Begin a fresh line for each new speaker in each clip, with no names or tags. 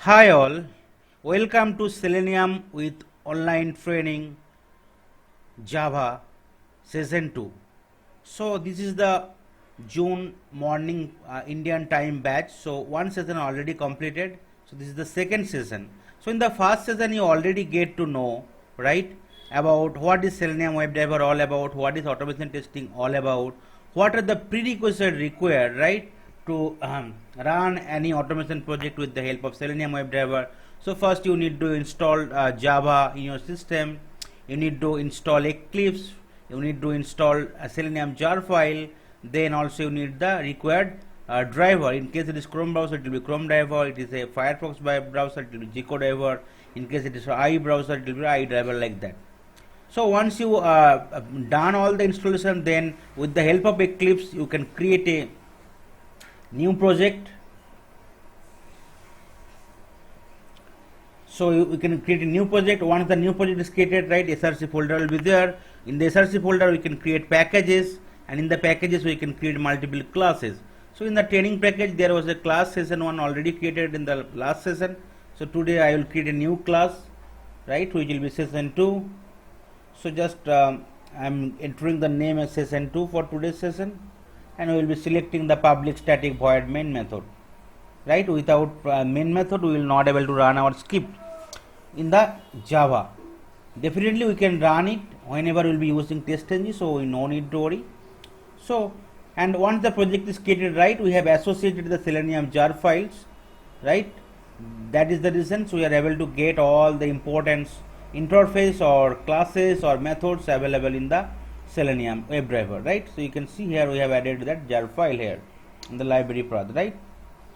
Hi all, welcome to Selenium with online training Java season 2. So this is the June morning Indian time batch. So one session already completed. So this is the second session. So in the first session you already get to know, right, about what is Selenium WebDriver all about, what is automation testing all about, what are the prerequisites required, right, to run any automation project with the help of Selenium WebDriver. So first you need to install Java in your system. You need to install Eclipse. You need to install a Selenium jar file. Then also you need the required driver. In case it is Chrome browser, it will be Chrome driver. It is a Firefox browser, it will be Gcode driver. In case it is I browser, it will be I driver, like that. So once you done all the installation, then with the help of Eclipse you can create a new project. So we can create a new project. Once the new project is created, right, src folder will be there. In the src folder we can create packages, and in the packages we can create multiple classes. So in the training package there was a class session 1 already created in the last session. So today I will create a new class, right, which will be session 2. So just I am entering the name as session 2 for today's session, and we will be selecting the public static void main method, right. Without main method we will not able to run our script in the Java. Definitely we can run it whenever we will be using TestNG, so we no need to worry. So, and once the project is created, right, we have associated the Selenium jar files, right. That is the reason, so we are able to get all the important interface or classes or methods available in the Selenium WebDriver, right. So you can see here we have added that jar file here in the library path, right.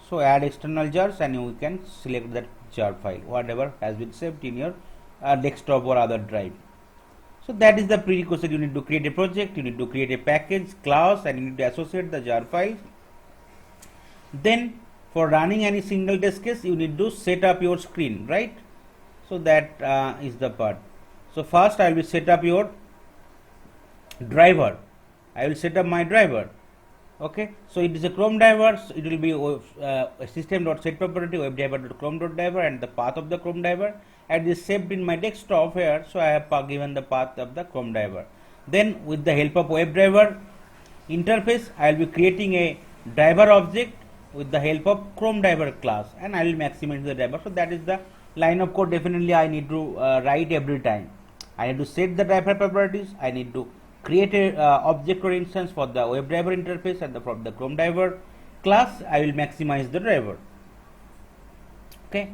So add external jars and you can select that jar file, whatever has been saved in your desktop or other drive. So that is the prerequisite. You need to create a project, you need to create a package, class, and you need to associate the jar file. Then for running any single test case, you need to set up your screen, right. So that is the part. So first I will set up your driver. I will set up my driver. Okay, so it is a Chrome driver. So it will be system.setProperty webdriver.chrome.driver, and the path of the Chrome driver, and is saved in my desktop here. So I have given the path of the Chrome driver. Then with the help of WebDriver interface, I will be creating a driver object with the help of Chrome driver class, and I will maximize the driver. So that is the line of code. Definitely I need to write every time. I need to set the driver properties. I need to create a object or instance for the WebDriver interface, and from the Chrome driver class I will maximize the driver. Okay,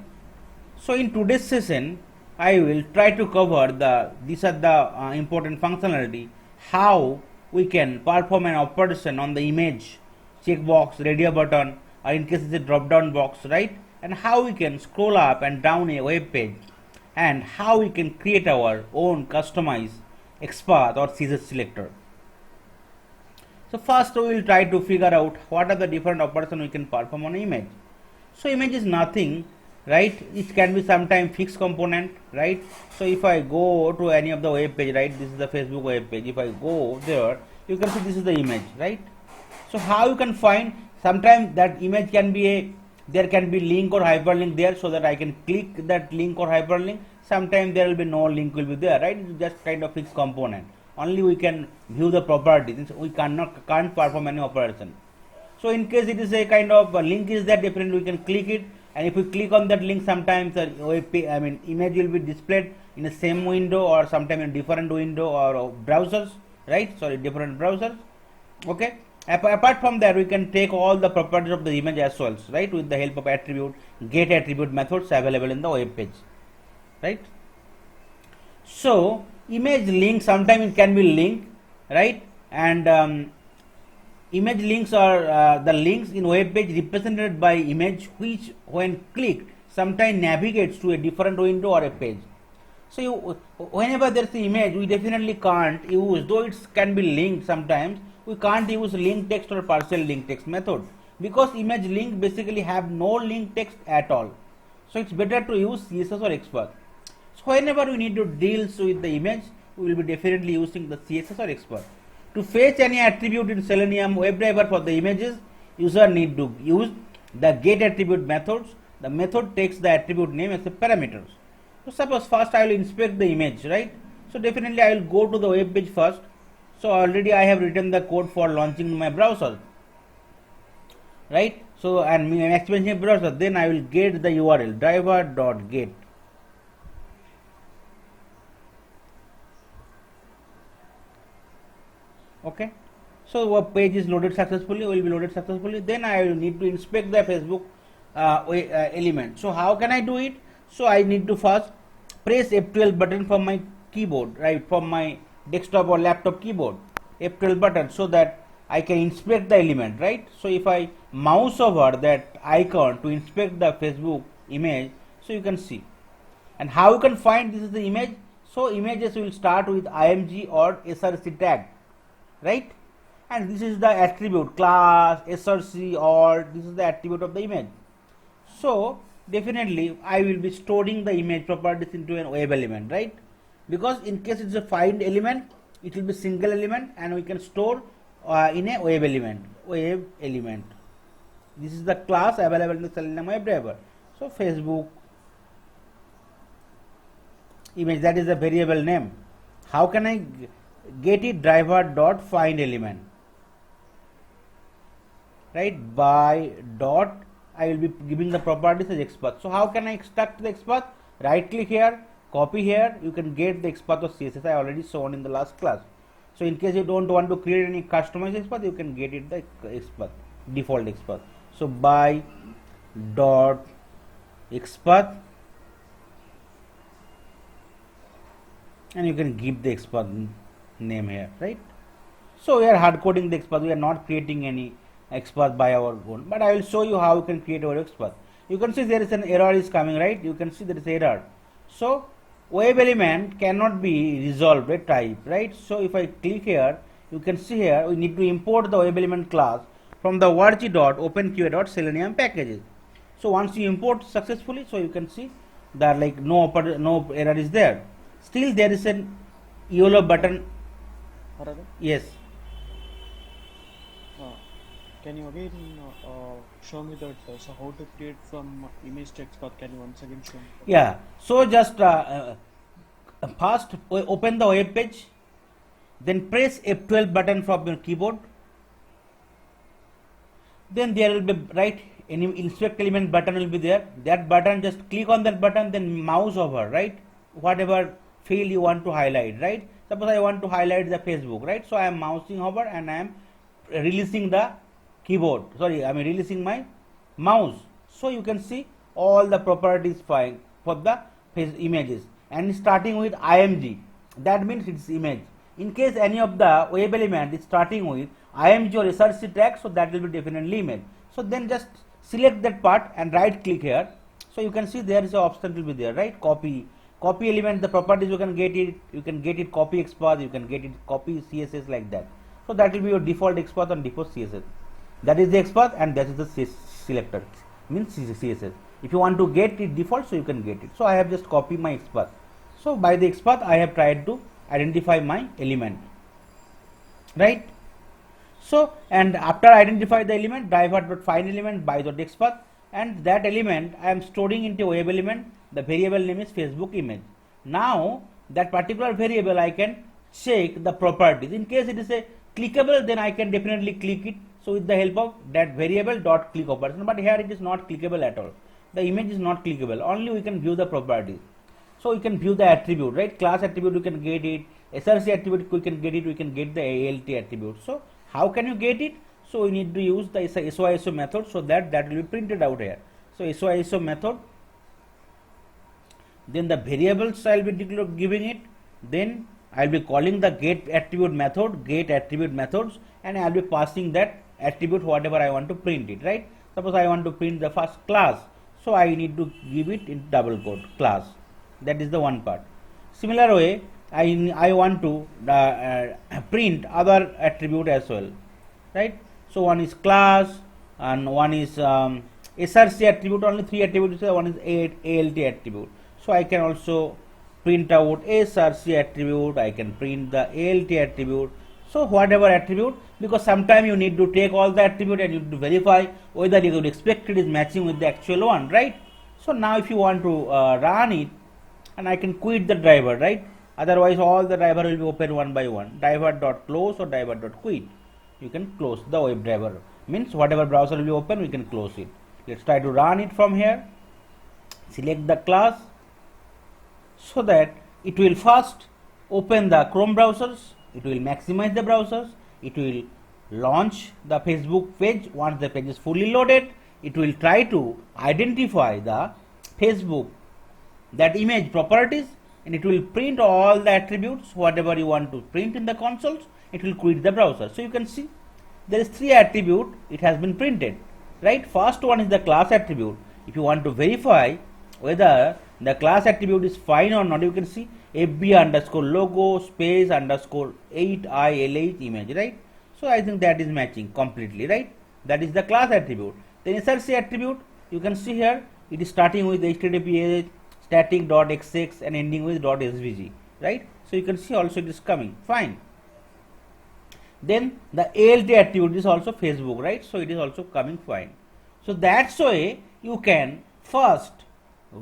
so in today's session I will try to cover these are the important functionality, how we can perform an operation on the image checkbox, radio button, or in case it's a drop down box, right, and how we can scroll up and down a web page, and how we can create our own customized XPath or CSS selector. So first we will try to figure out what are the different operations we can perform on an image. So image is nothing, right. It can be sometime fixed component, right. So if I go to any of the web page, right, this is the Facebook web page. If I go there, you can see this is the image, right. So how you can find, sometimes that image can be there can be link or hyperlink there, so that I can click that link or hyperlink. Sometimes there will be no link will be there, right. It's just kind of fixed component. Only we can view the properties. We can't perform any operation. So in case it is a kind of a link is there, definitely we can click it, and if we click on that link, sometimes the image will be displayed in the same window, or sometime in different window or browsers, right. Sorry, different browsers. Okay. Apart from that, we can take all the properties of the image as well, right, with the help of attribute, get attribute methods available in the web page, right. So image link, sometimes it can be linked, right, and image links are the links in web page represented by image, which when clicked sometimes navigates to a different window or a page. So whenever there is an image, we definitely can't use, though it can be linked sometimes, we can't use link text or partial link text method, because image link basically have no link text at all. So it's better to use CSS or XPath. So whenever we need to deal with the image, we will be definitely using the CSS or XPath. To fetch any attribute in Selenium WebDriver for the images, user need to use the get attribute methods the method takes the attribute name as a parameters. So suppose first I will inspect the image, right? So definitely I will go to the web page first. So already I have written the code for launching my browser, right? So and expansion browser, then I will get the URL driver.get. Okay, so a page is loaded successfully, will be loaded successfully. Then I will need to inspect the Facebook element. So how can I do it? So I need to first press F12 button from my keyboard, right, from my desktop or laptop keyboard, F12 button, so that I can inspect the element, right? So if I mouse over that icon to inspect the Facebook image, so you can see. And how you can find this is the image? So images will start with img or src tag, right? And this is the attribute class src, or this is the attribute of the image. So definitely I will be storing the image properties into an web element, right? Because in case it's a find element, it will be single element, and we can store in a web element. This is the class available in the Selenium WebDriver. So Facebook image, that is the variable name. How can I get it? Driver.find element, right? By dot I will be giving the properties as XPath. So how can I extract the XPath? Right click here, copy here, you can get the XPath of CSS I already shown in the last class. So in case you don't want to create any customized XPath, you can get it the XPath, default XPath. So by dot XPath, and you can give the XPath name here, right? So we are hard coding the XPath, we are not creating any XPath by our own, but I will show you how you can create our XPath. You can see there is an error is coming, right? You can see there is error. So web element cannot be resolved a type, right? So if I click here, you can see here we need to import the web element class from the org.openqa.selenium packages. So once you import successfully, so you can see that like no error is there. Still there is an yellow button. Yes.
Can you again show me that? So how to create from image to XPath? Can you once again show me?
Yeah. So just first open the web page, then press F12 button from your keyboard. Then there will be right any inspect element button will be there. That button, just click on that button, then mouse over, right? Whatever field you want to highlight, right? Suppose I want to highlight the Facebook, right? So I am mousing over and I am releasing the keyboard. Sorry, I am releasing my mouse. So you can see all the properties for the images, and starting with img, that means it's image. In case any of the web element is starting with img or src tag, so that will be definitely image. So then just select that part and right click here. So you can see there is an option will be there, right? Copy element, the properties you can get it copy XPath, you can get it copy CSS, like that. So that will be your default XPath and default CSS. That is the XPath and that is the selector, means CSS. If you want to get it default, so you can get it. So I have just copied my XPath. So by the XPath I have tried to identify my element, right? So and after identify the element, driver.find element by the XPath, and that element I am storing into web element. The variable name is Facebook image. Now that particular variable I can check the properties. In case it is a clickable, then I can definitely click it. So with the help of that variable dot click operation, but here it is not clickable at all. The image is not clickable. Only we can view the properties. So we can view the attribute, right? Class attribute we can get it. SRC attribute we can get it. We can get the ALT attribute. So how can you get it? So we need to use the SOISO method, so that will be printed out here. So SOISO method. Then the variables I will be giving it. Then I will be calling the get attribute methods, and I will be passing that attribute whatever I want to print it, right? Suppose I want to print the first class, so I need to give it in double quote class. That is the one part. Similar way, I want to print other attribute as well, right? So one is class and one is SRC attribute. Only three attributes. One is ALT attribute. So I can also print out SRC attribute. I can print the ALT attribute. So whatever attribute, because sometimes you need to take all the attribute and you need to verify whether you would expect it is matching with the actual one, right? So now if you want to run it, and I can quit the driver, right? Otherwise all the driver will be open one by one. Driver.close or driver.quit. You can close the web driver. Means whatever browser will be open, we can close it. Let's try to run it from here. Select the class so that it will first open the Chrome browsers. It will maximize the browsers. It will launch the Facebook page. Once the page is fully loaded, it will try to identify the Facebook, that image properties, and it will print all the attributes whatever you want to print in the consoles. It will quit the browser. So you can see there is 3 attribute it has been printed, right? First one is the class attribute. If you want to verify whether the class attribute is fine or not, you can see FB underscore logo space underscore 8ILH image, right? So I think that is matching completely, right? That is the class attribute. Then SRC attribute, you can see here it is starting with HTTP static.xx and ending with .svg, right? So you can see also it is coming fine. Then the ALT attribute is also Facebook, right? So it is also coming fine. So that's why you can first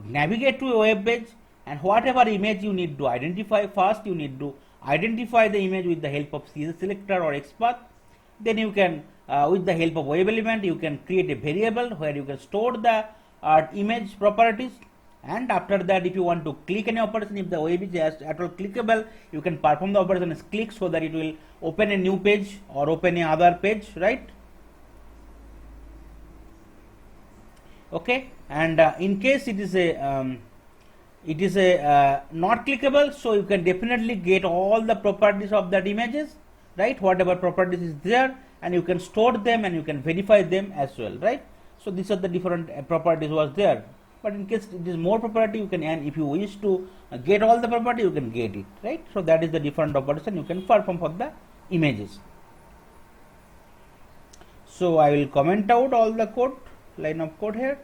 navigate to a web page, and whatever image you need to identify, first you need to identify the image with the help of CSS selector or XPath. Then you can with the help of web element you can create a variable where you can store the image properties, and after that if you want to click any operation, if the web is at all clickable, you can perform the operation as click so that it will open a new page or open a other page, right? Okay, and in case it is a not clickable, so you can definitely get all the properties of that images, right? Whatever properties is there, and you can store them and you can verify them as well, right? So these are the different properties was there. But in case it is more property, you can, and if you wish to get all the property, you can get it, right? So that is the different operation you can perform for the images. So I will comment out all the code, line of code here.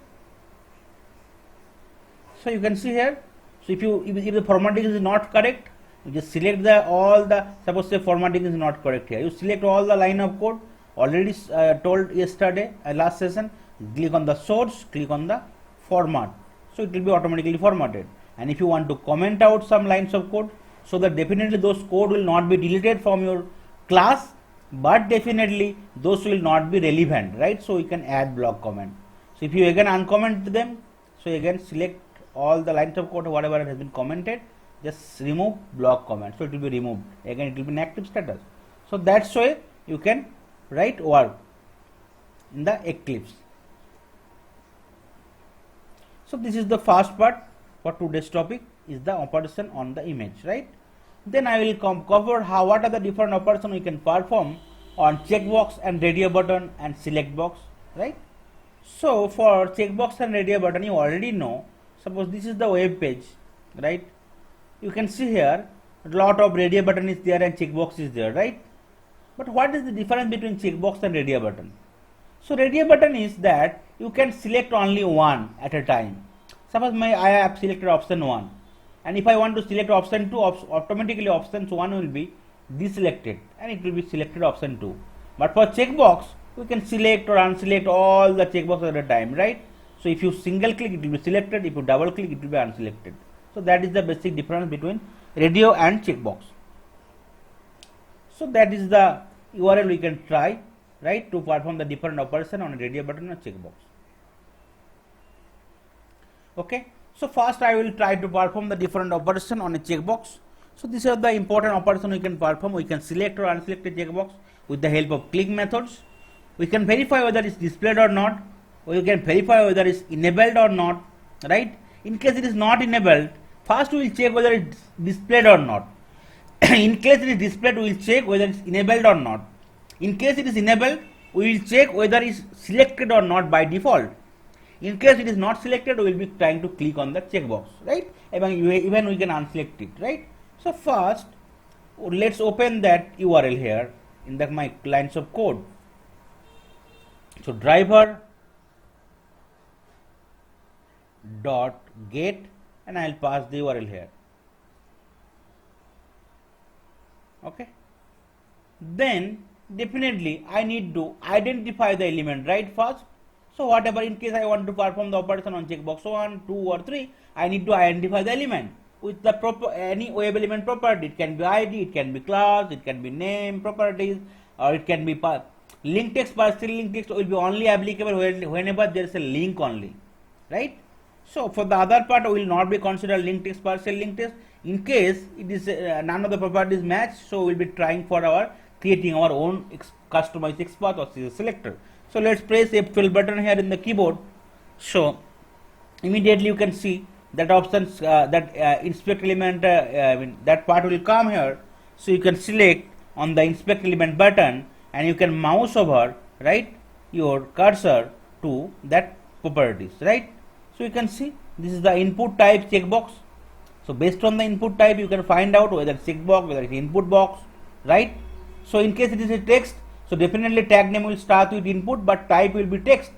So you can see here. So if the formatting is not correct, you just select all the, suppose say formatting is not correct here, you select all the line of code already told yesterday last session, click on the source, click on the format, so it will be automatically formatted. And if you want to comment out some lines of code, so that definitely those code will not be deleted from your class, but definitely those will not be relevant, right? So you can add block comment. So if you again uncomment them, so again select all the lines of code whatever has been commented, just remove block comment, so it will be removed, again it will be inactive status. So that's why you can write work in the Eclipse. So this is the first part for today's topic, is the operation on the image, right? Then I will cover what are the different operations we can perform on checkbox and radio button and select box, right? So for checkbox and radio button, you already know. Suppose this is the web page, right? You can see here a lot of radio button is there and checkbox is there, right? But what is the difference between checkbox and radio button? So radio button is that you can select only one at a time. Suppose I have selected option 1, and if I want to select option 2, automatically option 1 will be deselected and it will be selected option 2. But for checkbox, we can select or unselect all the checkbox at a time, right? So if you single click, it will be selected. If you double click, it will be unselected. So that is the basic difference between radio and checkbox. So that is the URL we can try, right, to perform the different operation on a radio button or checkbox. Okay, so first I will try to perform the different operation on a checkbox. So these are the important operation we can perform. We can select or unselect a checkbox with the help of click methods. We can verify whether it's displayed or not, or you can verify whether it's enabled or not, right? In case it is not enabled, first we will check whether it's displayed or not. In case it is displayed, we will check whether it's enabled or not. In case it is enabled, we will check whether it's selected or not by default. In case it is not selected, we will be trying to click on the checkbox, right? Even we can unselect it, right? So first, let's open that URL here in my lines of code. So driver dot get, and I will pass the URL here. Okay. Then definitely I need to identify the element, right? First, So whatever, in case I want to perform the operation on checkbox 1, 2 or 3, I need to identify the element with the any web element property. It can be ID, it can be class, it can be name properties, or it can be link text. Partial link text will be only applicable whenever there is a link only, right? So for the other part, we will not be consider link text, partial link text. In case it is none of the properties match, so we will be trying for our creating our own customized XPath or CSS selector. So let's press F12 button here in the keyboard. So immediately you can see that options that inspect element that part will come here. So you can select on the inspect element button and you can mouse over, right, your cursor to that properties, right? So you can see this is the input type checkbox. So based on the input type you can find out whether it's checkbox, whether it's input box, right? So in case it is a text, so definitely tag name will start with input but type will be text,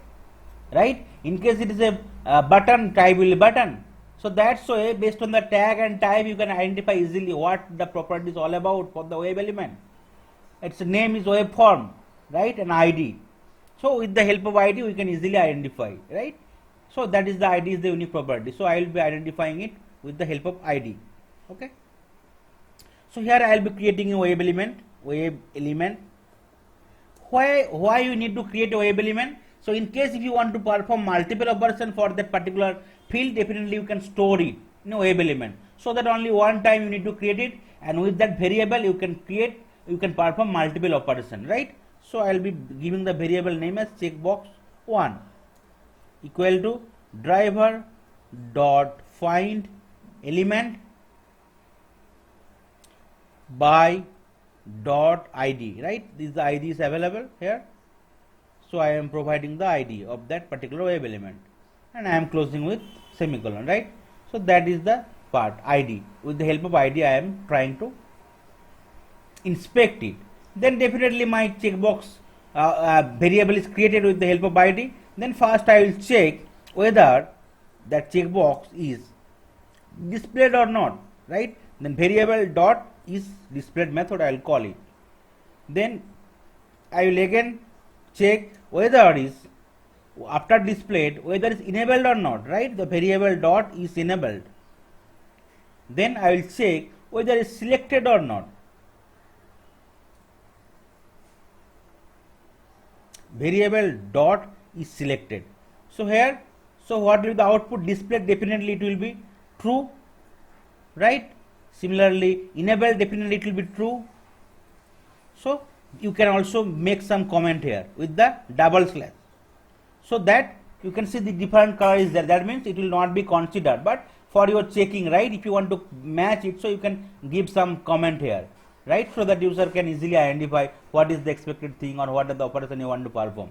right? In case it is a button, type will be button. So that's why based on the tag and type you can identify easily what the property is all about for the web element. Its name is web form, right, and ID. So with the help of ID we can easily identify, right? So that is the ID is the unique property. So I will be identifying it with the help of ID. Okay. So here I will be creating a web element. Why you need to create a web element? So in case if you want to perform multiple operation for that particular field, definitely you can store it in a web element. So that only one time you need to create it, and with that variable you can perform multiple operation, right? So I will be giving the variable name as checkbox 1 equal to driver dot find element by dot id, right? This the id is available here. So I am providing the id of that particular web element and I am closing with semicolon, right? So that is the part id. With the help of id I am trying to inspect it. Then definitely my checkbox variable is created with the help of id. Then first I will check whether that checkbox is displayed or not, right? Then variable dot is displayed method I will call it. Then I will again check whether is after displayed whether is enabled or not, right? The variable dot is enabled. Then I will check whether is selected or not. Variable dot is selected. So here, so what will be the output displayed? Definitely it will be true, right? Similarly, enabled, definitely it will be true. So you can also make some comment here with the double slash, so that you can see the different color is there. That means it will not be considered, but for your checking, right? If you want to match it, so you can give some comment here, right? So that user can easily identify what is the expected thing or what are the operation you want to perform.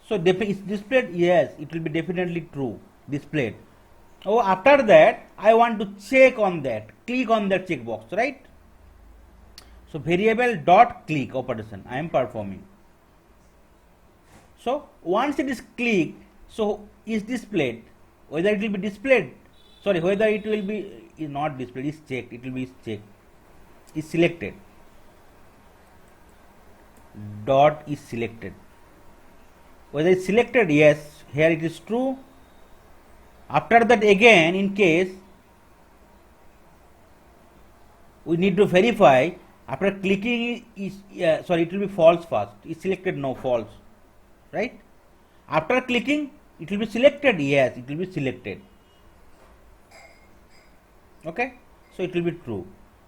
So it's displayed, yes, it will be definitely true, displayed. Oh, after that I want to check on that, click on that checkbox, right? So variable dot click operation I am performing. So once it is clicked, so is displayed, whether it will be displayed, sorry, whether it will be is not displayed, is checked, it will be checked, is selected, dot is selected. Whether it's selected, yes, here it is true. After that again, in case we need to verify, after clicking is sorry, it will be false first. Is selected, no, false, right? After clicking it will be selected, yes, it will be selected. Okay, so it will be true.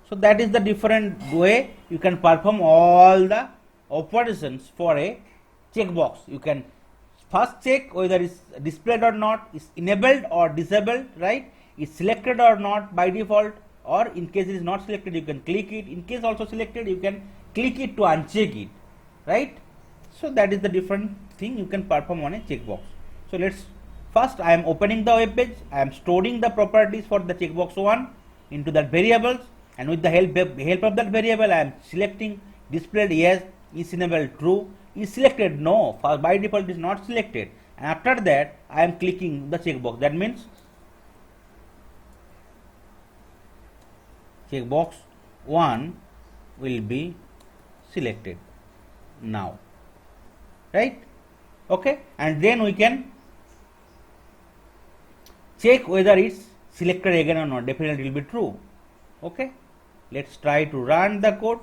So that is the different way you can perform all the operations for a checkbox. You can first check whether it's displayed or not, is enabled or disabled, right? Is selected or not by default, or in case it is not selected you can click it. In case also selected you can click it to uncheck it, right? So that is the different thing you can perform on a checkbox. So let's first I am opening the web page. I am storing the properties for the checkbox 1 into that variables, and with the help of that variable I am selecting displayed, yes, is enabled, true, is selected, no, for by default is not selected, and after that I am clicking the checkbox. That means checkbox 1 will be selected now, right? Okay, and then we can check whether it's selected again or not. Definitely it will be true. Okay, let's try to run the code.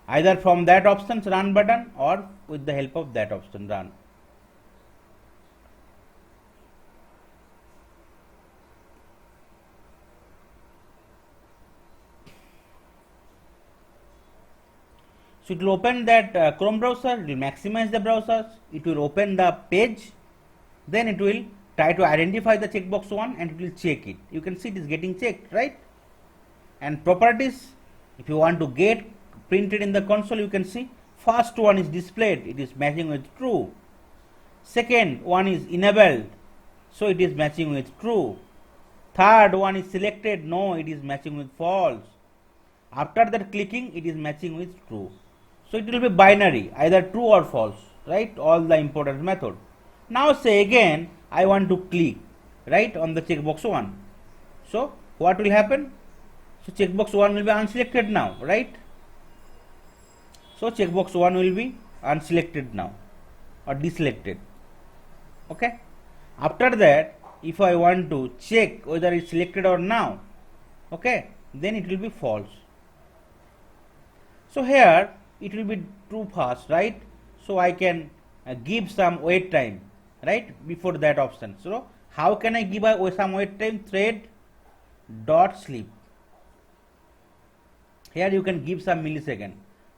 Either from that option's run button or with the help of that option run. So it will open that Chrome browser, it will maximize the browsers, it will open the page, then it will try to identify the checkbox one and it will check it. You can see it is getting checked, right? And properties, if you want to get printed in the console, you can see first one is displayed, it is matching with true. Second one is enabled, so it is matching with true. Third one is selected, no, it is matching with false. After that clicking, it is matching with true. So it will be binary, either true or false, right? All the important method. Now say again, I want to click, right, on the checkbox 1. So what will happen? So checkbox 1 will be unselected now, right? So checkbox 1 will be unselected now or deselected. Okay. After that, if I want to check whether it's selected or now, okay, then it will be false. So here it will be true fast, right? So I can give some wait time, right, before that option. So how can I give some wait time? Thread dot sleep. Here you can give some millisecond.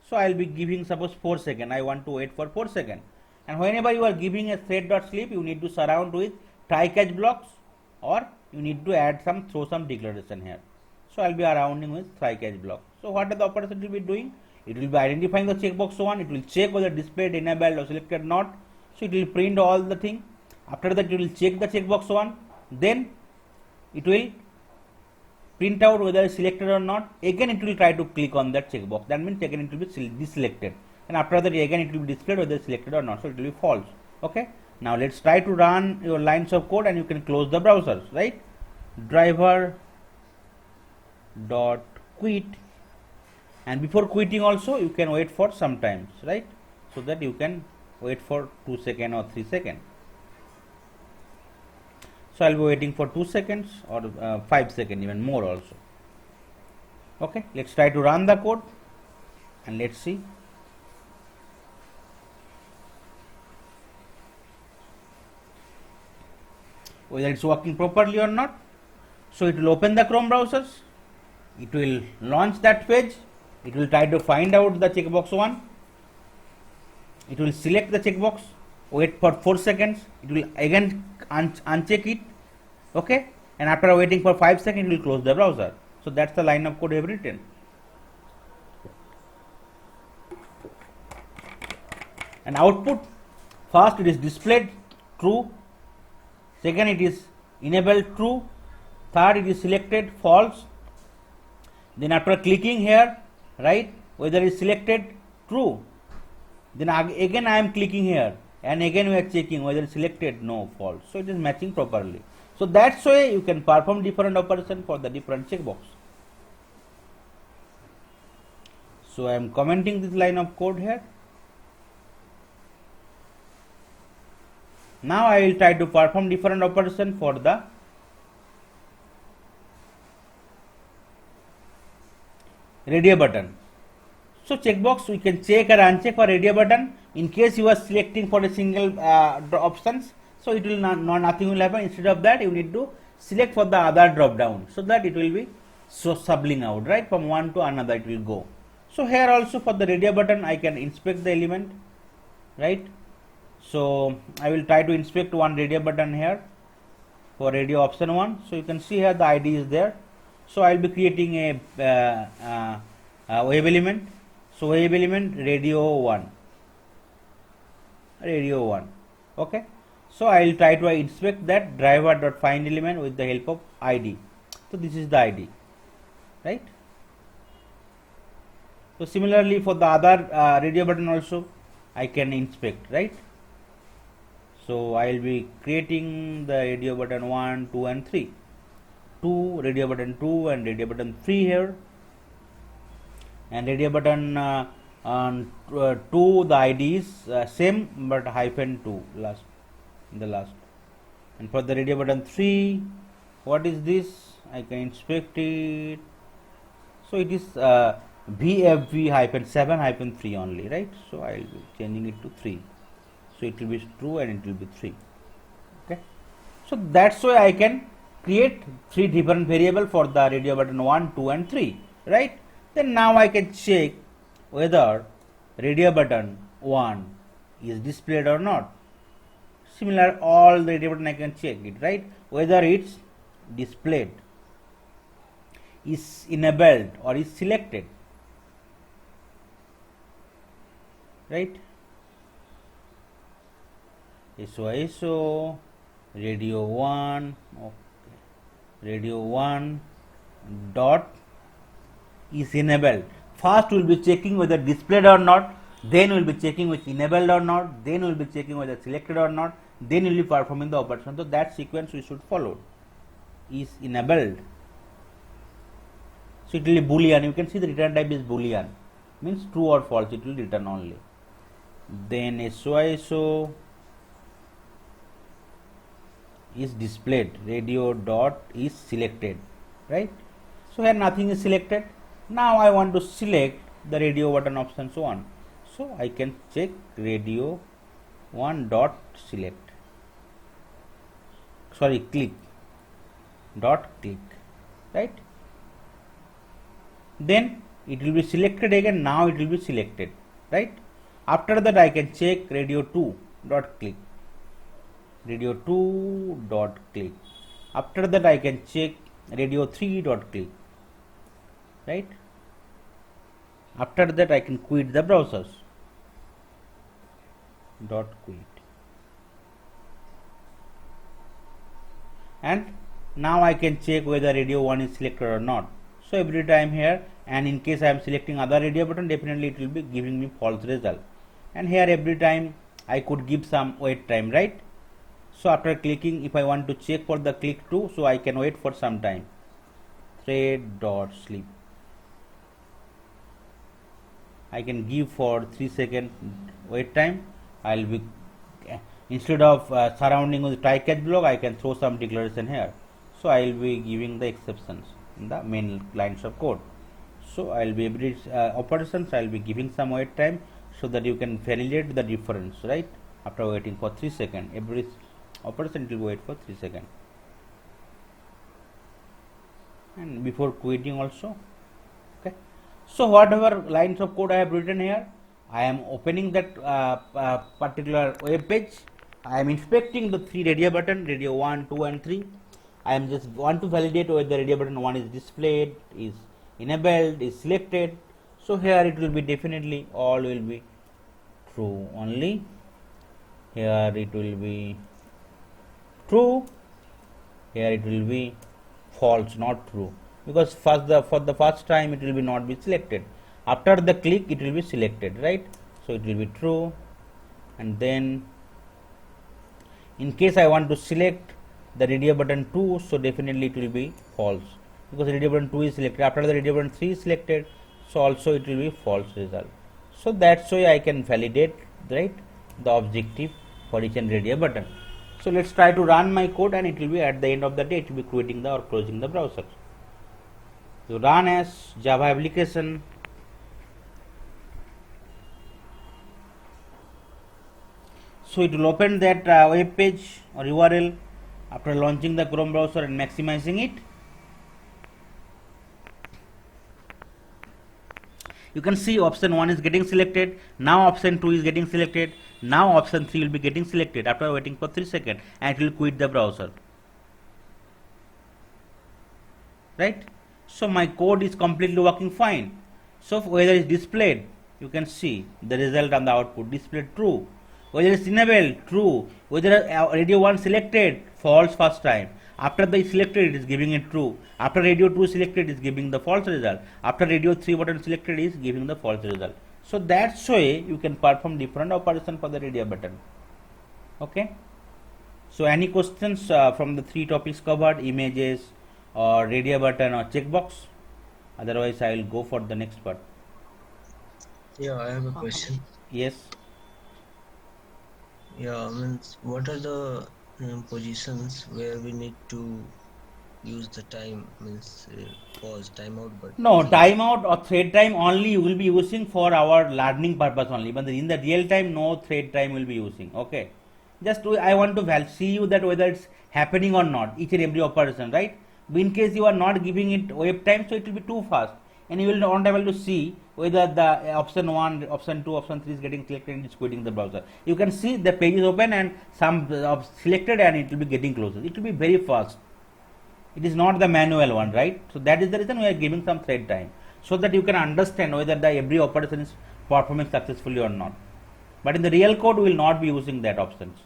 So I will be giving suppose 4 seconds. I want to wait for 4 seconds. And whenever you are giving a thread dot sleep, you need to surround with try catch blocks, or you need to add throw some declaration here. So I will be surrounding with try catch block. So what are the operation it will be doing? It will be identifying the checkbox 1. It will check whether displayed, enabled or selected not. So it will print all the thing. After that, it will check the checkbox 1. Then it will print out whether it's selected or not. Again, it will try to click on that checkbox. That means again it will be deselected. And after that, again it will be displayed whether it's selected or not. So it will be false. Okay. Now let's try to run your lines of code and you can close the browsers. Right. Driver dot quit. And before quitting also you can wait for some times, right? So that you can wait for 2 seconds or 3 seconds. So I'll be waiting for 2 seconds or 5 seconds, even more also. Okay, let's try to run the code and let's see. Whether it's working properly or not. So it will open the Chrome browsers. It will launch that page. It will try to find out the checkbox 1. It will select the checkbox, wait for 4 seconds. It will again uncheck it. Okay, and after waiting for 5 seconds, it will close the browser. So that's the line of code I have written. And output, first it is displayed true. Second it is enabled true. Third it is selected false. Then after clicking here, right, whether it's selected true, then again I am clicking here and again we are checking whether it's selected no false. So it is matching properly. So that's why you can perform different operation for the different checkbox. So I am commenting this line of code here. Now I will try to perform different operation for the radio button. So checkbox we can check or uncheck for radio button in case you are selecting for a single options. So it will nothing will happen. Instead of that, you need to select for the other drop down so that it will be so subbling out, right, from one to another it will go. So here also for the radio button I can inspect the element, right. So I will try to inspect one radio button here for radio option 1. So you can see here the ID is there. So I will be creating a wave element. So wave element radio 1. Okay. So I will try to inspect that driver.find element with the help of ID. So this is the ID, right. So similarly for the other radio button also I can inspect, right. So I will be creating the radio button 1, 2 and 3. 2, radio button 2 and radio button 3 here. And radio button 2, the ID is same but -2 last. in the last. And for the radio button 3, what is this? I can inspect it. So it is VFV-7-3 only, right? So I will be changing it to 3. So it will be true and it will be 3. Okay. So that's why I can create 3 different variable for the radio button 1, 2 and 3, right? Then now I can check whether radio button 1 is displayed or not. Similar, all the radio button I can check it, right? Whether it's displayed, is enabled or is selected, right? ISO radio 1, okay, radio 1 dot is enabled. First we will be checking whether displayed or not, then we will be checking which enabled or not, then we will be checking whether selected or not, then we will be performing the operation. So that sequence we should follow. Is enabled, so it will be boolean. You can see the return type is boolean, means true or false it will return only. Then ISO is displayed, radio dot is selected, right? So here nothing is selected. Now I want to select the radio button option, so on. So I can check radio 1 dot select, sorry, click dot click, right? Then it will be selected again. Now it will be selected, right? After that I can check radio 2 dot click, radio 2 dot click. After that I can check radio 3 dot click, right? After that I can quit the browsers, dot quit. And now I can check whether radio 1 is selected or not. So every time here, and in case I am selecting other radio button, definitely it will be giving me false result. And here every time I could give some wait time, right? So after clicking, if I want to check for the click 2, so I can wait for some time. Thread dot sleep. I can give for 3 second wait time. I will be, instead of surrounding with try catch block, I can throw some declaration here. So I will be giving the exceptions in the main lines of code. So I will be every operations I will be giving some wait time, so that you can validate the difference, right? After waiting for 3 seconds, every operation will wait for 3 seconds. And before quitting also. Okay. So whatever lines of code I have written here, I am opening that particular web page. I am inspecting the 3 radio button, radio 1, 2 and 3. I am just want to validate whether radio button 1 is displayed, is enabled, is selected. So here it will be definitely all will be true only. Here it will be true. Here it will be false, not true, because for the first time it will be not be selected. After the click it will be selected, right? So it will be true. And then in case I want to select the radio button 2, so definitely it will be false, because radio button 2 is selected. After the radio button 3 is selected, so also it will be false result. So that's why I can validate, right, the objective for each and radio button. So let's try to run my code, and it will be at the end of the day it will be quitting the or closing the browser. So run as Java application. So it will open that web page or URL after launching the Chrome browser and maximizing it. You can see option 1 is getting selected. Now option 2 is getting selected. Now option 3 will be getting selected after waiting for 3 seconds, and it will quit the browser. Right? So my code is completely working fine. So whether it's displayed, you can see the result on the output, displayed true. Whether it's enabled, true. Whether radio 1 selected, false first time. After the selected, it is giving it true. After radio 2 selected, it is giving the false result. After radio 3 button selected, is giving the false result. So that's why you can perform different operation for the radio button. Okay. So any questions from the 3 topics covered, images or radio button or checkbox? Otherwise, I will go for the next part.
Yeah, I have a question.
Yes.
Yeah, means what are the positions where we need to use the time, means pause, timeout
No,
keys.
timeout or thread time only you will be using for our learning purpose only. But in the real time, no thread time will be using. Okay. Just I want to see you that whether it's happening or not, each and every operation, right? But in case you are not giving it wait time, so it will be too fast, and you will not able to see whether the option one, option two, option three is getting selected and it's quitting the browser. You can see the page is open and some selected and it will be getting closer. It will be very fast. It is not the manual one, right? So that is the reason we are giving some thread time, so that you can understand whether the every operation is performing successfully or not. But in the real code we will not be using that options.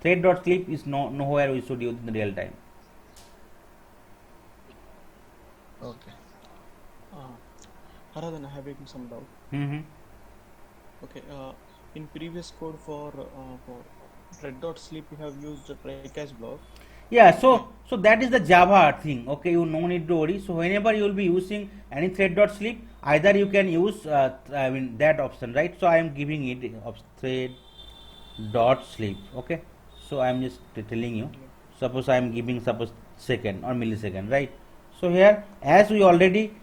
Thread.sleep is nowhere we should use in the real time.
Okay.
Uh, Haradhan, I having some doubt.
Mm-hmm.
Okay, in previous code for red dot sleep, we have used a try catch block.
Yeah,
Okay,
so that is the Java thing. Okay, you no need to worry. So whenever you will be using any thread.sleep, either you can use that option, right? So I am giving it thread.sleep. Okay, so I am just telling you.
yeah,
Suppose I am giving suppose second or millisecond, right? So here, as we already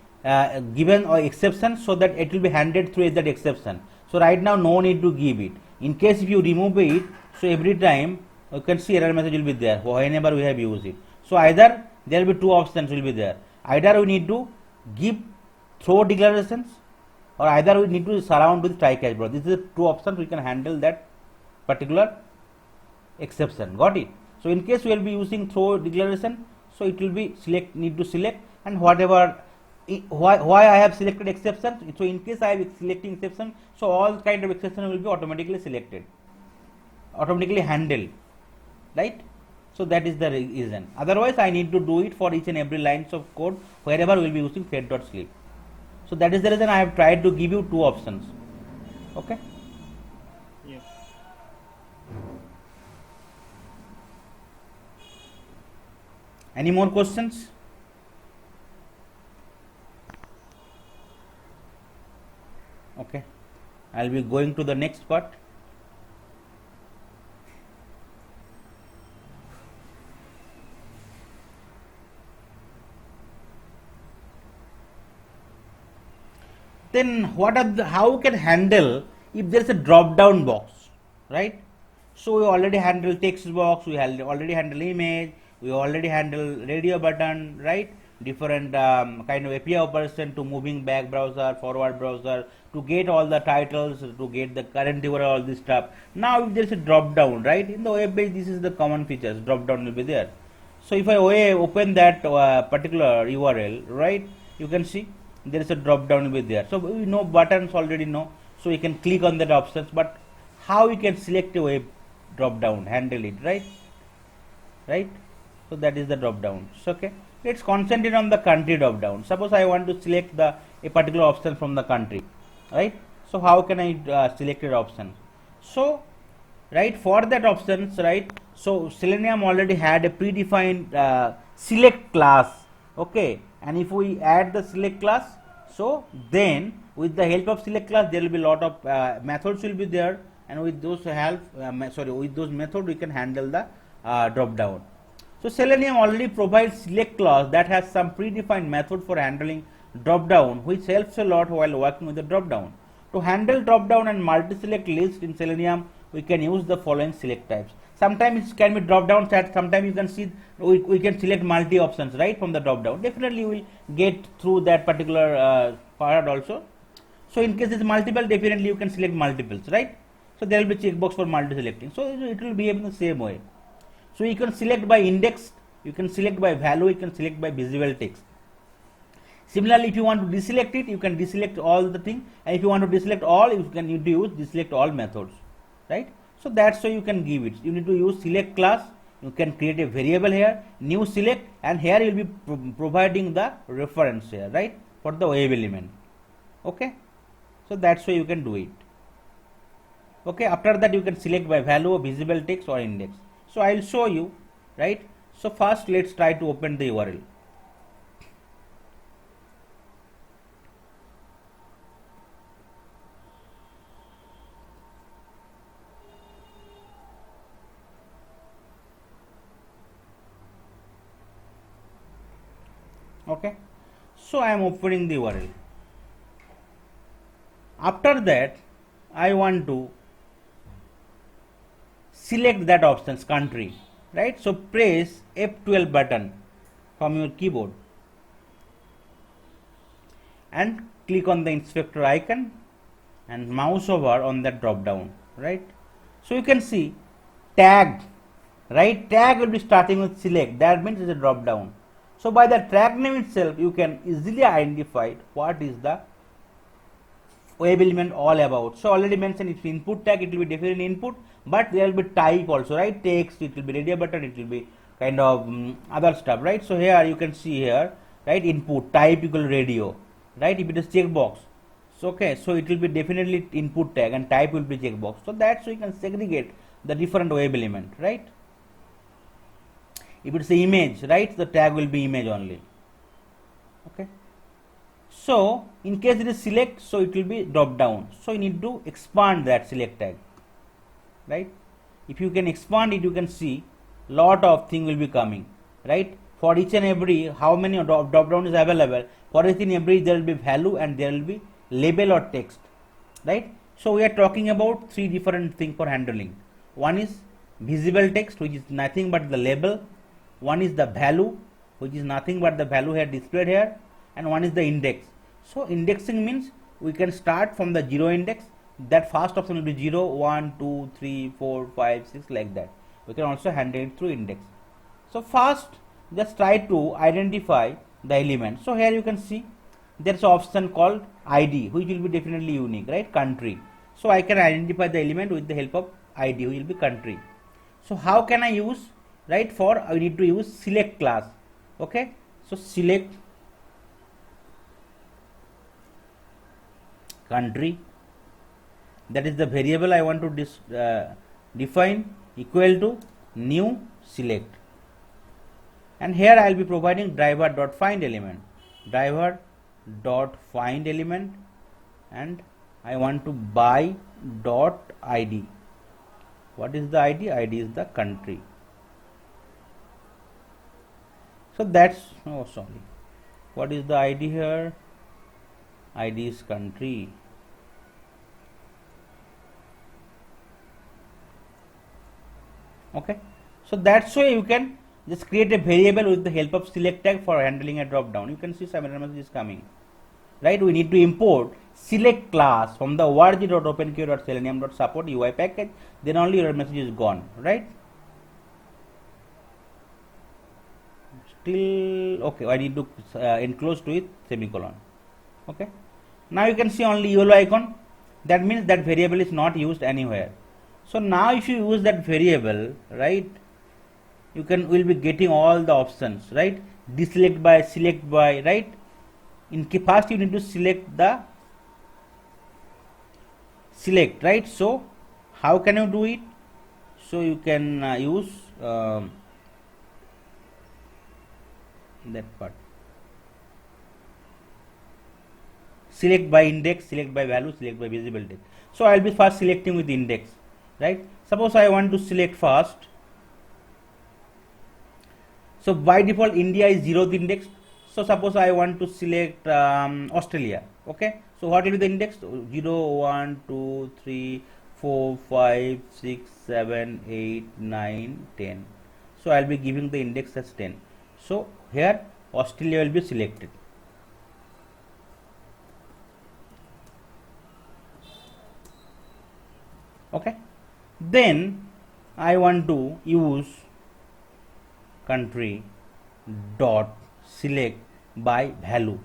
given a exception, so that it will be handed through that exception. So right now no need to give it. In case if you remove it, so every time you can see error message will be there whenever we have used it. So either there will be two options will be there. Either we need to give throw declarations, or either we need to surround with try catch block. This is the two options we can handle that particular exception. Got it? So in case we will be using throw declaration, so it will be need to select, and whatever why I have selected exception. So in case I am selecting exception, so all kind of exception will be automatically selected, automatically handled, right? So that is the reason. Otherwise I need to do it for each and every lines of code wherever we will be using thread.sleep. So that is the reason I have tried to give you two options. Okay.
yeah.
Any more questions? Okay, I'll be going to the next part. Then what are how we can handle if there is a drop down box, right? So we already handle text box, we already handle image, we already handle radio button, right? Different kind of API operation to moving back browser, forward browser, to get all the titles, to get the current URL, all this stuff. Now if there is a drop down, right? In the web page, this is the common features. Drop down will be there. So if I open that particular URL, right? You can see there is a drop down will be there. So we know buttons already know. So we can click on that options, but how we can select a web drop down, handle it, right? So that is the drop down. So, okay, let's concentrate on the country drop down. Suppose I want to select the a particular option from the country, right? So how can I select an option? So right, for that options, right? So Selenium already had a predefined select class. Okay, and if we add the select class, so then with the help of select class there will be a lot of methods will be there, and with those help with those methods we can handle the drop down. So Selenium already provides select class that has some predefined method for handling drop down, which helps a lot while working with the drop down. To handle drop down and multi-select list in Selenium, we can use the following select types. Sometimes it can be drop down set, sometimes you can see we can select multi options, right, from the drop down. Definitely we will get through that particular part also. So in case it's multiple, definitely you can select multiples, right? So there will be checkbox for multi-selecting. So it will behave in the same way. So you can select by index, you can select by value, you can select by visible text. Similarly, if you want to deselect it, you can deselect all the thing, and if you want to deselect all, you can use deselect all methods, right? So that's why you can give it. You need to use select class. You can create a variable here, new select, and here you will be providing the reference here, right, for the web element. Okay, so that's why you can do it. Okay, after that you can select by value, visible text, or index. So I will show you, right? So first let's try to open the URL. Okay, so I am opening the URL. After that, I want to select that options country, right? So press F12 button from your keyboard and click on the inspector icon and mouse over on that drop down, right? So you can see tag, right? Tag will be starting with select, that means it's a drop down. So by the tag name itself you can easily identify what is the web element all about. So already mentioned, if input tag, it will be definitely input, but there will be type also, right? Text, it will be radio button, it will be kind of other stuff, right? So here you can see here, right? Input type equal radio, right? If it is checkbox, so okay, so it will be definitely input tag and type will be checkbox. So that's so you can segregate the different web element, right? If it's a image, right, the tag will be image only. Okay. So in case it is select, so it will be drop down. So you need to expand that select tag, right? If you can expand it, you can see lot of thing will be coming, right? For each and every, how many drop down is available, for each and every there will be value and there will be label or text, right? So we are talking about three different things for handling. One is visible text, which is nothing but the label. One is the value, which is nothing but the value here displayed here, and one is the index. So indexing means we can start from the 0 index, that first option will be 0, 1, 2, 3, 4, 5, 6, like that. We can also handle it through index. So first just try to identify the element. So here you can see there is an option called ID, which will be definitely unique, right? Country. So I can identify the element with the help of ID, which will be country. So how can I use, right? For I need to use select class. Okay, so select country, that is the variable I want to define, equal to new select, and here I will be providing driver.find element, driver.find element, and I want to buy dot ID. What is the ID? ID is the country. So that's, oh sorry, what is the ID here? ID is country. Okay, so that's why you can just create a variable with the help of select tag for handling a drop down. You can see some error message is coming, right? We need to import select class from the org.openqa.selenium.support UI package, then only your message is gone, right? Still okay, I need to enclose to it semicolon. Okay, now you can see only yellow icon, that means that variable is not used anywhere. So now if you use that variable, right, you will be getting all the options, right? Deselect by, select by, right? In first you need to select the select, right? So how can you do it? So you can use that part, select by index, select by value, select by visible text. So I will be first selecting with index, right? Suppose I want to select first. So by default India is 0th index. So suppose I want to select Australia. Okay, so what will be the index? 0, 1, 2, 3, 4, 5, 6, 7, 8, 9, 10. So I will be giving the index as 10. So here Australia will be selected. Okay, then I want to use country dot select by value.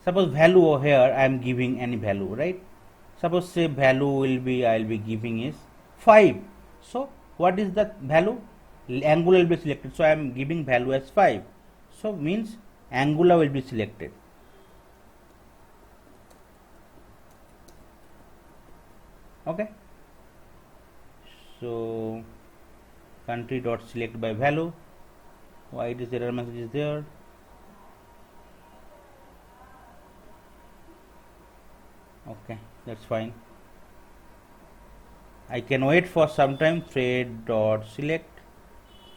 Suppose value over here I am giving any value, right? Suppose say value will be, I will be giving is 5. So what is the value? Angular will be selected, so I am giving value as 5. So means Angular will be selected. Okay, so country dot select by value. Why it is error message is there? Okay, that's fine. I can wait for some time. Thread dot select,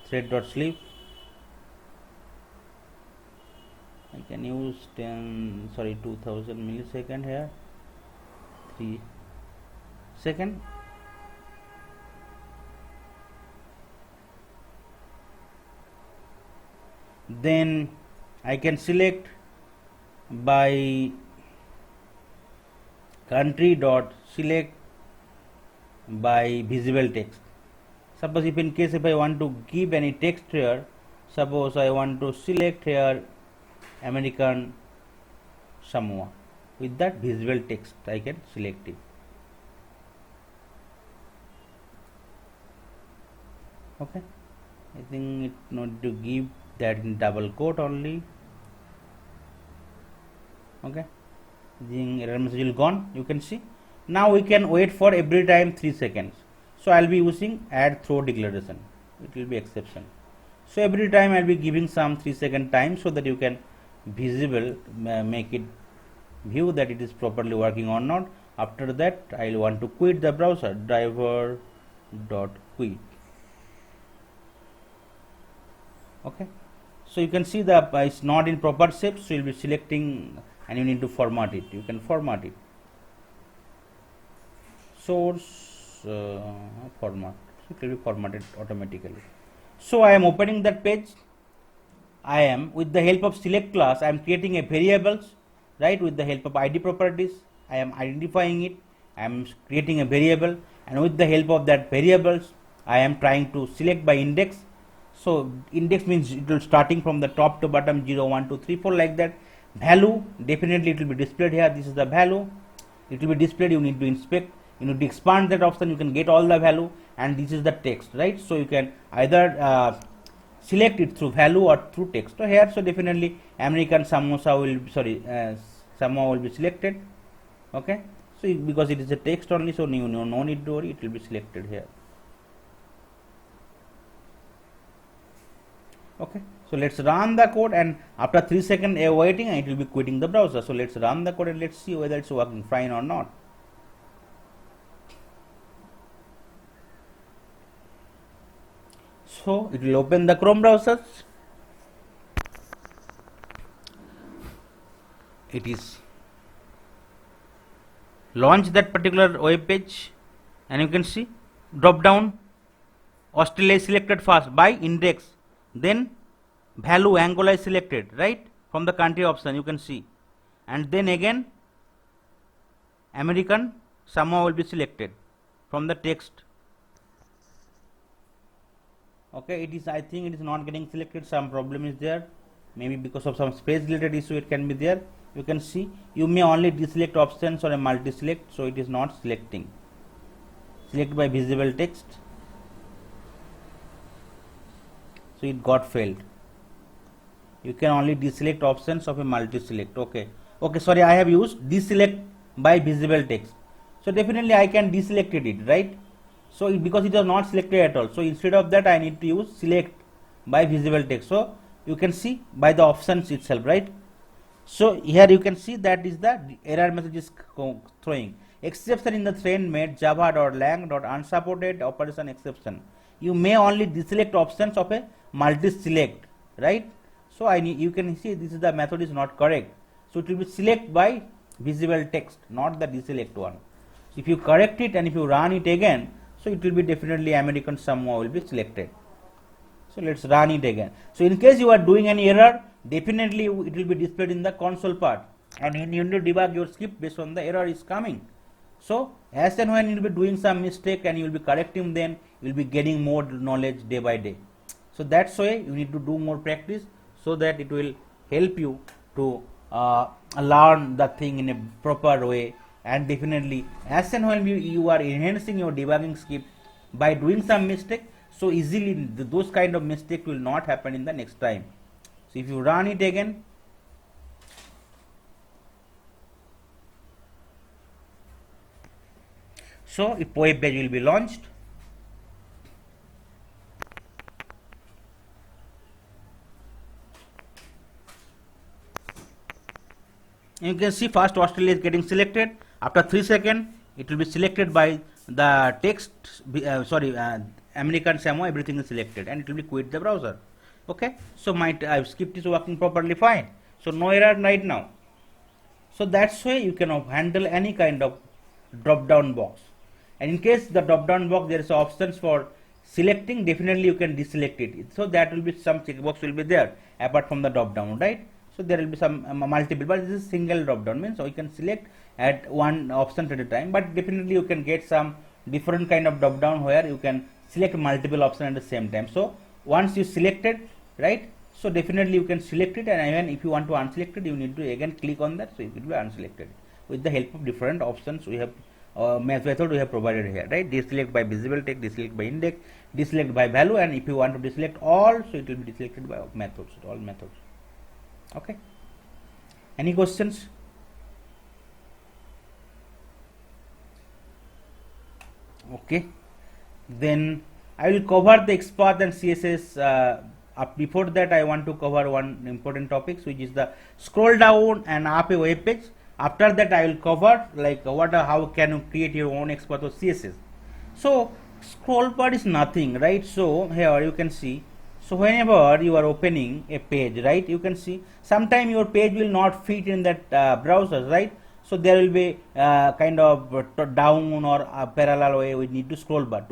thread dot sleep. I can use 2000 millisecond here, 3 second. Then I can select by country dot select by visible text. Suppose if in case if I want to give any text here, suppose I want to select here American Samoa, with that visible text I can select it. Okay, I think it not to give that in double quote only. Okay, the error message will gone, you can see. Now we can wait for every time 3 seconds. So I will be using add throw declaration, it will be exception. So every time I will be giving some 3 second time so that you can visible make it view that it is properly working or not. After that I will want to quit the browser, driver dot quit. Okay, so you can see the it's not in proper shape, so you will be selecting and you need to format it. You can format it, source format, so it will be formatted automatically. So I am opening that page. I am with the help of select class I am creating a variables, right? With the help of id properties I am identifying it, I am creating a variable, and with the help of that variables I am trying to select by index. So index means it will starting from the top to bottom 0 1 2 3 4 like that. Value, definitely it will be displayed here, this is the value, it will be displayed. You need to inspect, you need to expand that option, you can get all the value, and this is the text, right? So you can either select it through value or through text. So here, so definitely American Samosa will Samoa will be selected. Okay, so because it is a text only, so no need to worry, it will be selected here. Okay, so let's run the code, and after 3 seconds waiting it will be quitting the browser. So let's run the code and let's see whether it's working fine or not. So it will open the Chrome browser. It is launch that particular web page, and you can see drop down Australia is selected first by index, then value Angola is selected, right, from the country option, you can see, and then again American Samoa will be selected from the text. Okay, it is, I think it is not getting selected, some problem is there, maybe because of some space related issue it can be there. You can see you may only deselect options or a multi select, so it is not selecting. Select by visible text, so it got failed. You can only deselect options of a multi select. Okay, sorry, I have used deselect by visible text, so definitely I can deselect it, right? So because it was not selected at all, so instead of that I need to use select by visible text. So you can see by the options itself, right? So here you can see that is the error message is throwing exception in the thread made java.lang.unsupported operation exception. You may only deselect options of a multi select, right? So you can see this is the method is not correct, so it will be select by visible text, not the deselect one. So if you correct it and if you run it again, so it will be definitely American Samoa will be selected. So let's run it again. So in case you are doing any error, definitely it will be displayed in the console part, and you need to debug your script based on the error is coming. So as and when you will be doing some mistake and you will be correcting them, you will be getting more knowledge day by day. So that's why you need to do more practice, so that it will help you to learn the thing in a proper way. And definitely as and when you are enhancing your debugging script by doing some mistake, so easily those kind of mistake will not happen in the next time. So if you run it again, so a web page will be launched. You can see first Australia is getting selected. After 3 seconds it will be selected by the text, American Samoa, everything is selected, and it will be quit the browser. Okay, so my script is working properly fine. So no error right now. So that's why you can handle any kind of drop down box. And in case the drop down box there is options for selecting, definitely you can deselect it. So that will be some checkbox will be there apart from the drop down, right? So there will be some multiple, but this is single drop down means so you can select at one option at a time. But definitely you can get some different kind of drop down where you can select multiple options at the same time. So once you selected, right? So definitely you can select it, and even if you want to unselect it, you need to again click on that, so it will be unselected with the help of different options we have method we have provided here, right? Deselect by visible text, deselect by index, deselect by value, and if you want to deselect all, so it will be deselected by methods, all methods. Okay. Any questions? Okay. Then I will cover the XPath and CSS. Before that, I want to cover one important topics, which is the scroll down and up a web page. After that, I will cover like how can you create your own XPath or CSS. So scroll bar is nothing, right? So here you can see. So whenever you are opening a page, right, you can see sometime your page will not fit in that browser, right? So there will be kind of down or parallel way we need to scroll bar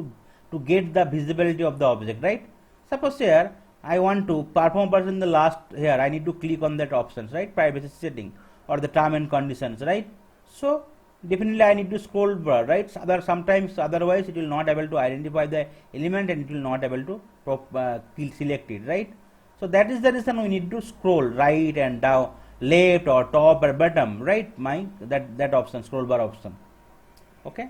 to get the visibility of the object, right? Suppose here I want to perform in the last, here I need to click on that options, right? Privacy setting or the term and conditions, right? So definitely I need to scroll bar, right? Sometimes otherwise it will not able to identify the element and it will not able to select it, right? So that is the reason we need to scroll right and down, left or top or bottom, right? That option, scroll bar option. Okay.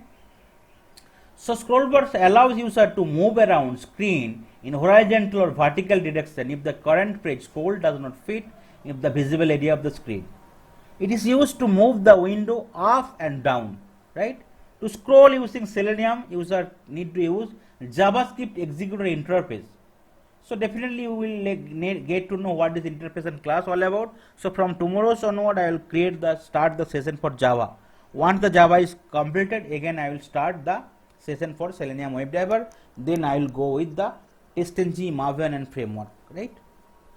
So scroll bars allows user to move around screen in horizontal or vertical direction if the current page scroll does not fit in the visible area of the screen. It is used to move the window up and down, right? To scroll using Selenium, user need to use JavaScript executor interface. So definitely you will get to know what is interface and class all about. So from tomorrow's onward, I will start the session for Java. Once the Java is completed, again I will start the session for Selenium WebDriver. Then I will go with the TestNG, Maven and framework, right?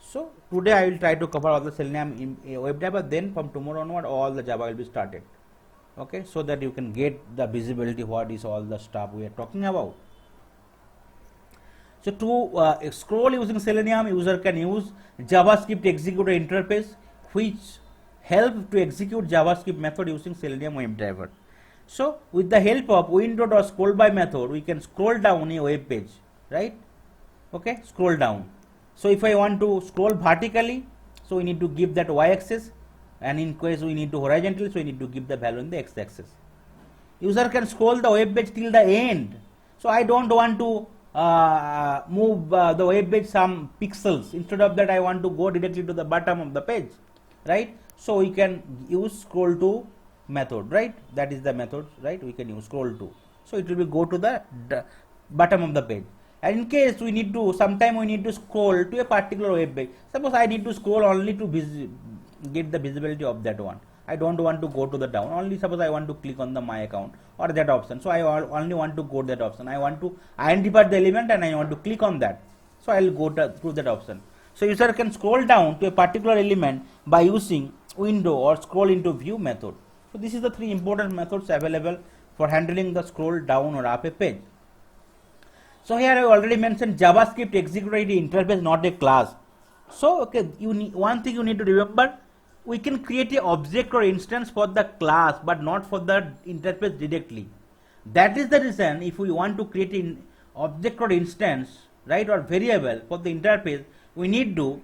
So today I will try to cover all the Selenium WebDriver. Then from tomorrow onward, all the Java will be started. Okay, so that you can get the visibility what is all the stuff we are talking about. So to scroll using Selenium, user can use JavaScript executor interface, which help to execute JavaScript method using Selenium WebDriver. So with the help of window.scroll by method, we can scroll down a web page, right? Okay, scroll down. So if I want to scroll vertically, so we need to give that y-axis, and in case we need to horizontally, so we need to give the value in the x-axis. User can scroll the web page till the end. So I don't want to move the web page some pixels. Instead of that, I want to go directly to the bottom of the page, right? So we can use scroll to method, right? That is the method, right? We can use scroll to. So it will be go to the bottom of the page. And in case we need to, sometime we need to scroll to a particular web page. Suppose I need to scroll only to get the visibility of that one. I don't want to go to the down. Only suppose I want to click on the my account or that option. So I only want to go to that option. I want to identify the element and I want to click on that. So I will go through that option. So user can scroll down to a particular element by using window or scroll into view method. So this is the three important methods available for handling the scroll down or up a page. So here I already mentioned JavaScript executor interface, not a class. So okay, one thing you need to remember, we can create a object or instance for the class, but not for the interface directly. That is the reason if we want to create an object or instance, right, or variable for the interface, we need to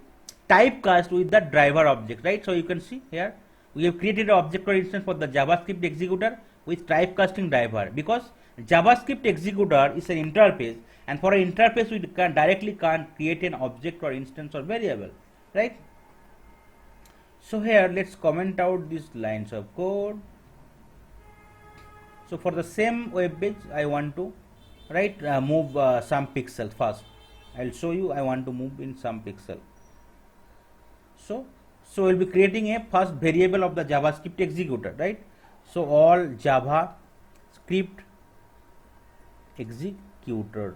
typecast with the driver object, right? So you can see here we have created an object or instance for the JavaScript executor with typecasting driver, because JavaScript executor is an interface, and for an interface we can't create an object or instance or variable, right? So here let's comment out these lines of code. So for the same web page I want to move some pixels first. I'll show you. I want to move in some pixel. So we'll be creating a first variable of the JavaScript executor, right? So all JavaScript executor.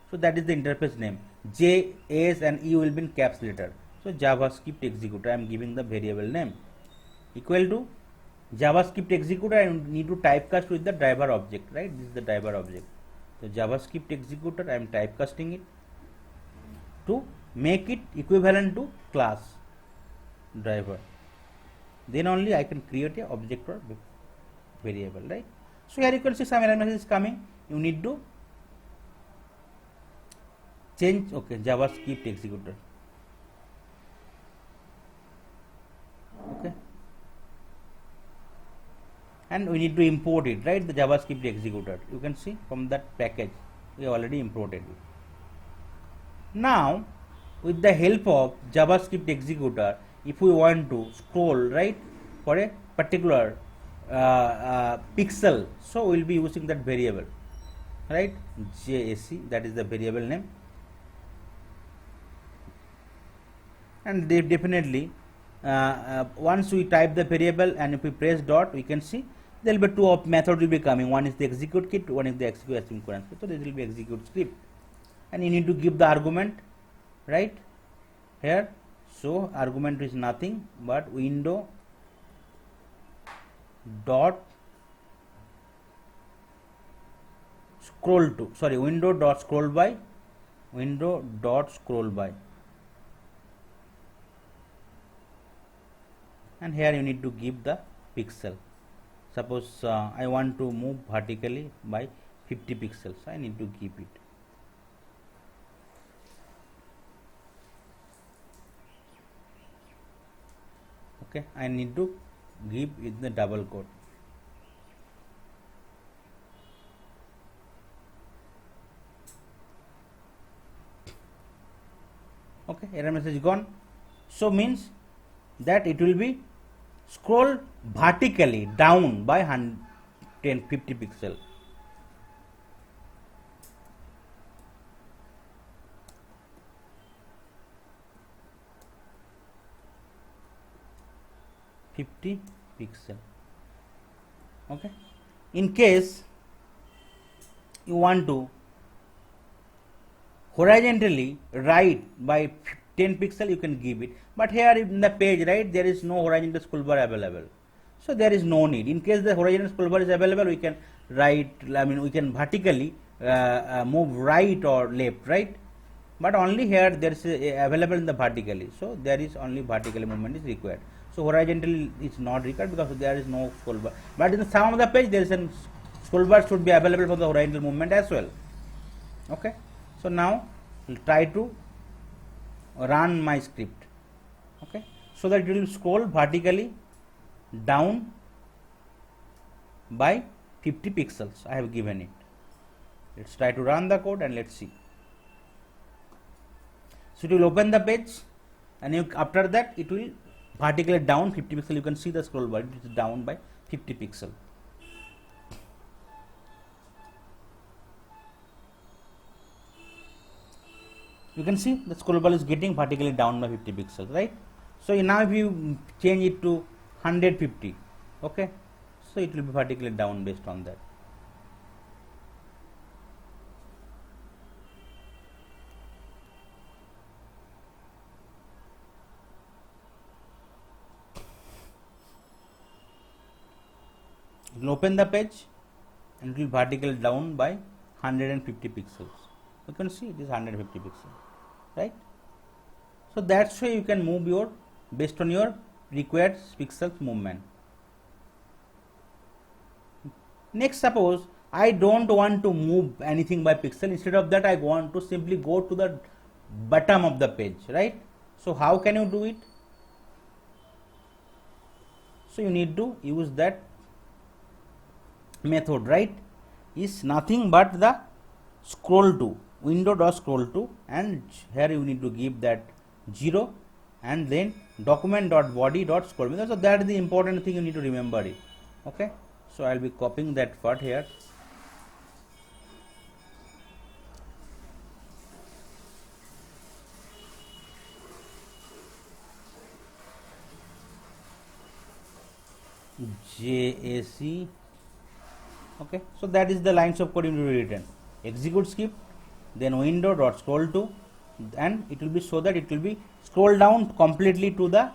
So that is the interface name. J, S and E will be in caps letter. So JavaScript executor, I am giving the variable name equal to JavaScript executor. I need to typecast with the driver object, right? This is the driver object. So JavaScript executor, I am typecasting it to make it equivalent to class driver. Then only I can create a object or variable, right? So here you can see some error message is coming. You need to change, okay, JavaScript executor. Okay, and we need to import it, right? The JavaScript executor, you can see from that package we already imported it. Now with the help of JavaScript executor, if we want to scroll, right, for a particular pixel, so we will be using that variable, right? JAC, that is the variable name, and they definitely once we type the variable and if we press dot, we can see there will be two methods will be coming. One is the execute kit, one is the execute asynchronous kit. So this will be execute script, and you need to give the argument, right, here. So argument is nothing but window dot scroll to, sorry, window dot scroll by, window dot scroll by, and here you need to give the pixel. Suppose I want to move vertically by 50 pixels, I need to give it. Okay, I need to give it the double quote. Okay, error message gone. So means that it will be scroll vertically down by 50 pixel. Pixel. Okay, in case you want to horizontally write by 10 pixel, you can give it, but here in the page, right, there is no horizontal scroll bar available, so there is no need. In case the horizontal scroll bar is available, we can write, I mean we can vertically move right or left, right, but only here there is available in the vertically, so there is only vertical movement is required. So horizontal is not required because there is no scroll bar, but in the some of the page there is a scroll bar should be available for the horizontal movement as well. Okay, so now we'll try to run my script. Okay, so that it will scroll vertically down by 50 pixels. I have given it. Let's try to run the code and let's see. So it will open the page, and after that it will vertically down 50 pixel. You can see the scroll bar, it is down by 50 pixel. You can see the scroll bar is getting vertically down by 50 pixels, right? So now if you change it to 150, okay, so it will be vertically down based on that. It will open the page and it will vertical down by 150 pixels. You can see it is 150 pixels, right? So that's why you can move your based on your required pixels movement. Next, suppose I don't want to move anything by pixel. Instead of that, I want to simply go to the bottom of the page, right? So how can you do it? So you need to use that method, right? Is nothing but the scroll to, window dot scroll to, and here you need to give that 0 and then document dot body dot scroll. So that is the important thing, you need to remember it. Okay, so I'll be copying that part here. JAC. Okay, so that is the lines of code you need to written. Execute script, then window dot scroll to, and it will be so that it will be scroll down completely to the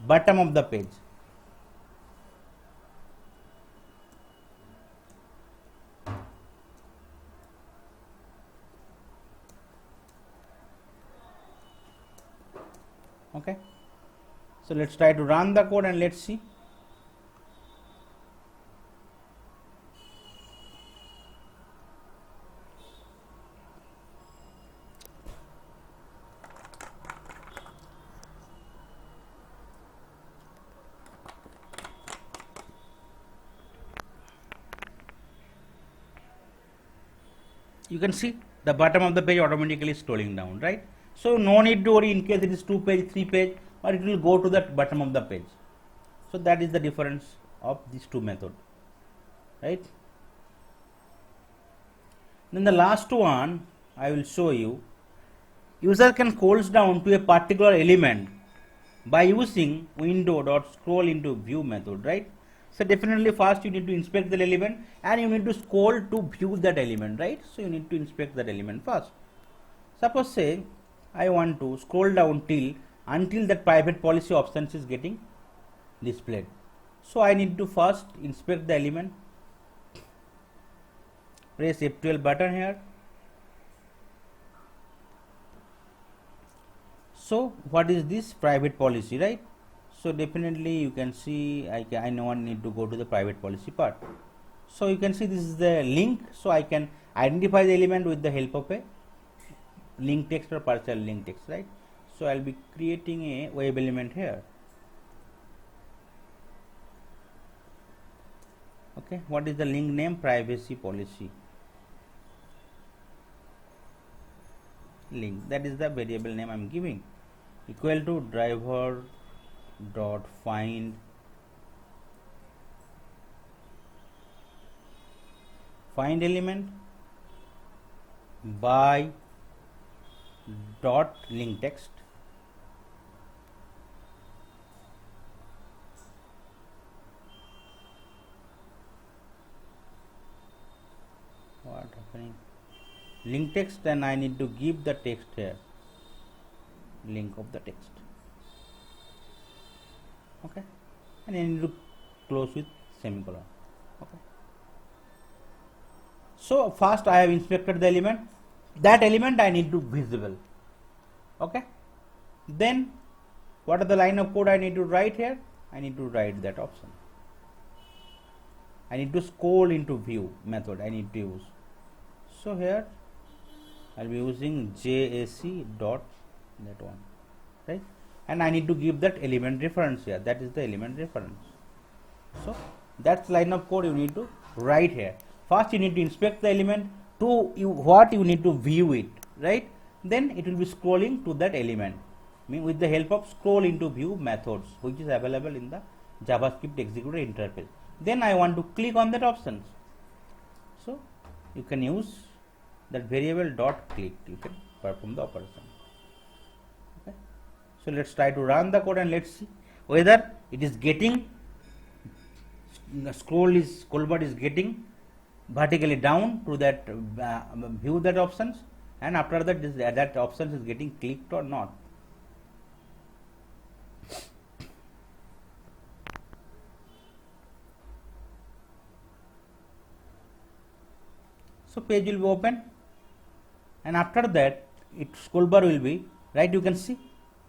bottom of the page. Okay, so let's try to run the code and let's see. You can see the bottom of the page automatically scrolling down, right? So no need to worry in case it is 2 page, 3 page, or it will go to the bottom of the page. So that is the difference of these two methods, right? Then the last one I will show you. User can scroll down to a particular element by using window.scroll into view method, right? So definitely first you need to inspect the element and you need to scroll to view that element, right? So you need to inspect that element first. Suppose say I want to scroll down until that private policy options is getting displayed. So I need to first inspect the element, press F12 button here. So what is this private policy, right? So definitely you can see I know I need to go to the private policy part. So you can see this is the link. So I can identify the element with the help of a link text or partial link text, right? So I'll be creating a web element here. Okay, what is the link name? Privacy policy link. That is the variable name I'm giving. Equal to driver dot find element by dot link text. What happening? Link text, then I need to give the text here, link of the text. Okay, and I need to close with semicolon. Okay, so first I have inspected the element. That element I need to visible. Okay, then what are the line of code I need to write here? I need to write that option. I need to scroll into view method I need to use. So here I'll be using JAC dot that one, right? And I need to give that element reference here. That is the element reference. So that's line of code you need to write here. First you need to inspect the element. What you need to view it, right? Then it will be scrolling to that element with the help of scroll into view methods, which is available in the JavaScript executor interface. Then I want to click on that options. So you can use that variable dot click. You can perform the operation. Okay. So let's try to run the code and let's see whether it is getting scroll bar is getting vertically down to that view that options, and after that that option is getting clicked or not. So page will be open, and after that scroll bar will be right. You can see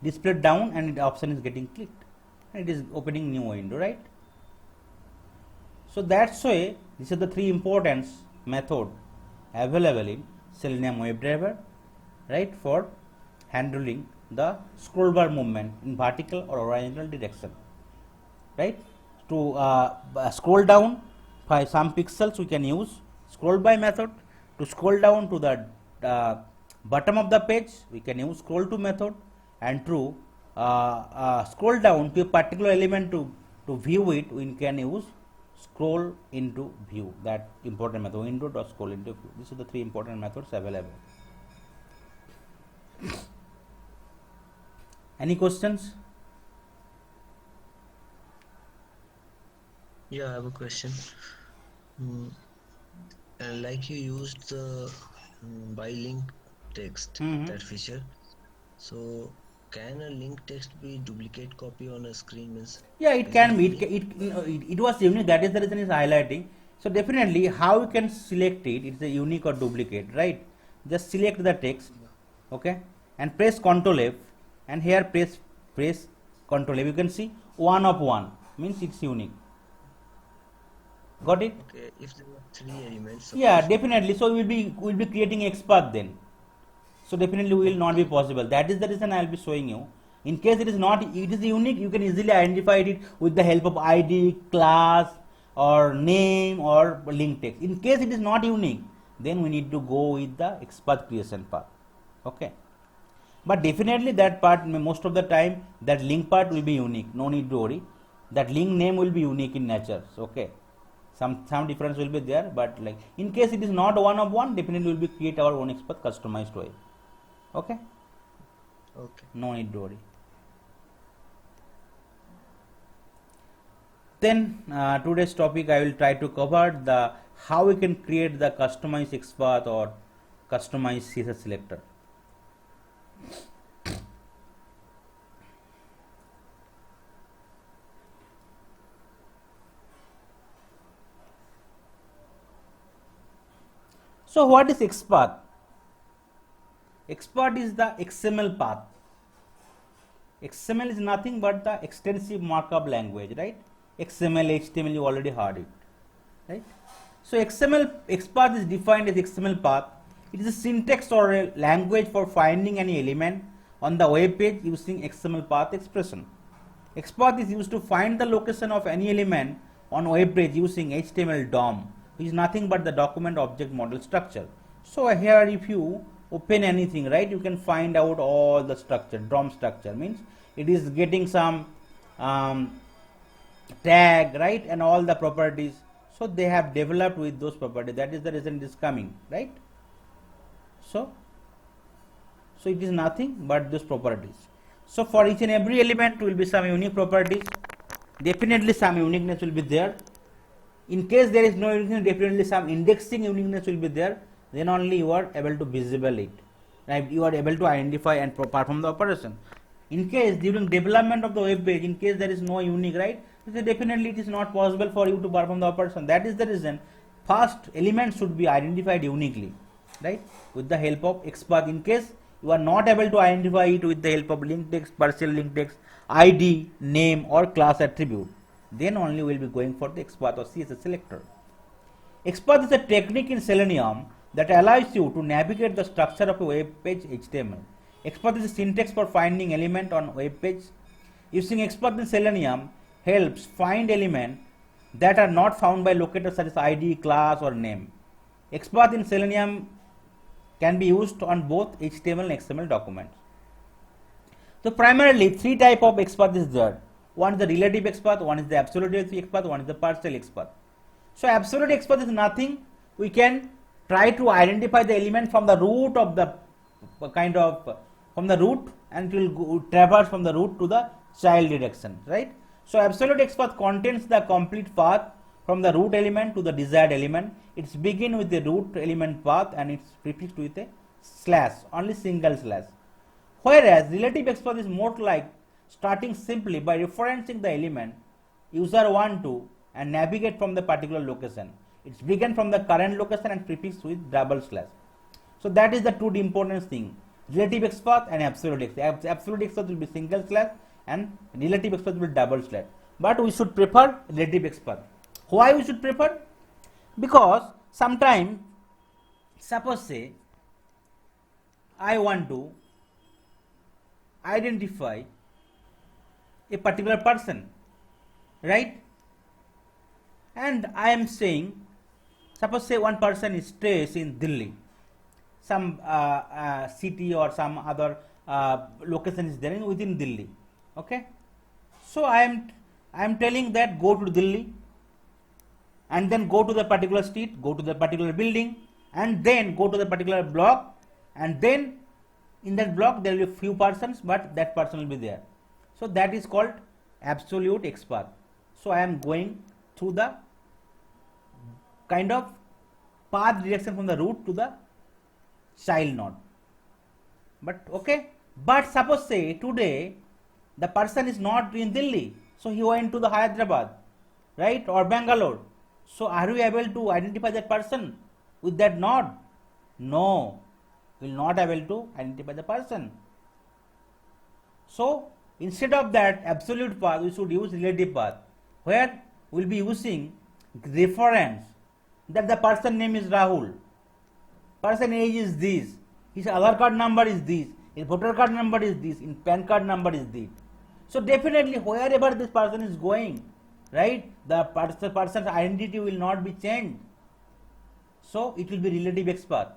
displayed down, and the option is getting clicked, and it is opening new window, right? So that's why these are the three important method available in Selenium WebDriver, right, for handling the scroll bar movement in vertical or horizontal direction, right? To scroll down by some pixels, we can use scroll by method. To scroll down to the bottom of the page, we can use scroll to method, and to scroll down to a particular element to view it, we can use scroll into view, that important method, window dot scroll into view. These are the three important methods available. Any questions?
Yeah, I have a question. Like you used the by link text,
Mhm.
that feature. So can a link text be duplicate copy on a screen? Means
Yeah, it
is
can
it
be.
unique?
It was unique. That is the reason it's highlighting. So definitely, how you can select it? It's a unique or duplicate, right? Just select the text, okay, and press Ctrl F, and here press Ctrl F. You can see one of one means it's unique. Got it?
Okay, if there are three elements,
Yeah,
suppose.
definitely. So we'll be creating XPath then. So definitely will not be
Okay,
possible. That is the reason I will be showing you. In case it is unique, you can easily identify it with the help of ID, class, or name or link text. In case it is not unique, then we need to go with the XPath creation path. Okay. But definitely that part, most of the time, that link part will be unique. No need to worry. That link name will be unique in nature. So, okay. Some difference will be there, but like in case it is not one of one, definitely will be create our own XPath customized way. Okay.
okay.
No need to worry. Then today's topic I will try to cover the how we can create the customized XPath or customized CSS selector. So what is XPath? XPath is the XML path. XML is nothing but the extensive markup language, right? XML, HTML, you already heard it, right? So XPath is defined as XML path. It is a syntax or a language for finding any element on the web page using XML path expression. XPath is used to find the location of any element on web page using HTML DOM, which is nothing but the document object model structure. So here if you open anything, right, you can find out all the structure. DOM structure means it is getting some tag, right, and all the properties. So they have developed with those properties. That is the reason it is coming, right? So it is nothing but those properties. So for each and every element will be some unique properties. Definitely some uniqueness will be there. In case there is no uniqueness, definitely some indexing uniqueness will be there. Then only you are able to visible it, right? You are able to identify and perform the operation. In case during development of the web page, in case there is no unique, right? So definitely it is not possible for you to perform the operation. That is the reason first element should be identified uniquely, right? With the help of XPath. In case you are not able to identify it with the help of link text, partial link text, ID, name or class attribute, then only we will be going for the XPath or CSS selector. XPath is a technique in Selenium that allows you to navigate the structure of a web page HTML. XPath is a syntax for finding element on web page. Using XPath in Selenium helps find elements that are not found by locators such as ID, class or name. XPath in Selenium can be used on both HTML and XML documents. So primarily three type of XPath is there. One is the relative XPath, one is the absolute XPath, one is the partial XPath. So absolute XPath is nothing. We can try to identify the element from the root of the from the root, and it will traverse from the root to the child direction, right? So absolute XPath contains the complete path from the root element to the desired element. It's begin with the root element path and it's prefixed with a slash, only single slash. Whereas relative XPath is more like starting simply by referencing the element user want to and navigate from the particular location. It's begin from the current location and prefixed with double slash. So that is the two important thing. Relative XPath and absolute XPath. Absolute XPath will be single slash and relative XPath will be double slash. But we should prefer relative XPath. Why we should prefer? Because sometimes, suppose say, I want to identify a particular person, right? And I am saying, suppose say one person stays in Delhi, some city or some other location is there within Delhi, okay? So I am telling that go to Delhi and then go to the particular street, go to the particular building and then go to the particular block, and then in that block there will be few persons but that person will be there. So that is called absolute XPath. So I am going through the kind of path direction from the root to the child node. But okay, But suppose say today the person is not in Delhi, so he went to the Hyderabad, right, or Bangalore. So are we able to identify that person with that node? No, we will not able to identify the person. So instead of that absolute path, we should use relative path, where we will be using reference that the person name is Rahul, person age is this, his Aadhaar card number is this, his voter card number is this, his PAN card number is this. So definitely wherever this person is going, right, the person's identity will not be changed. So it will be relative X path.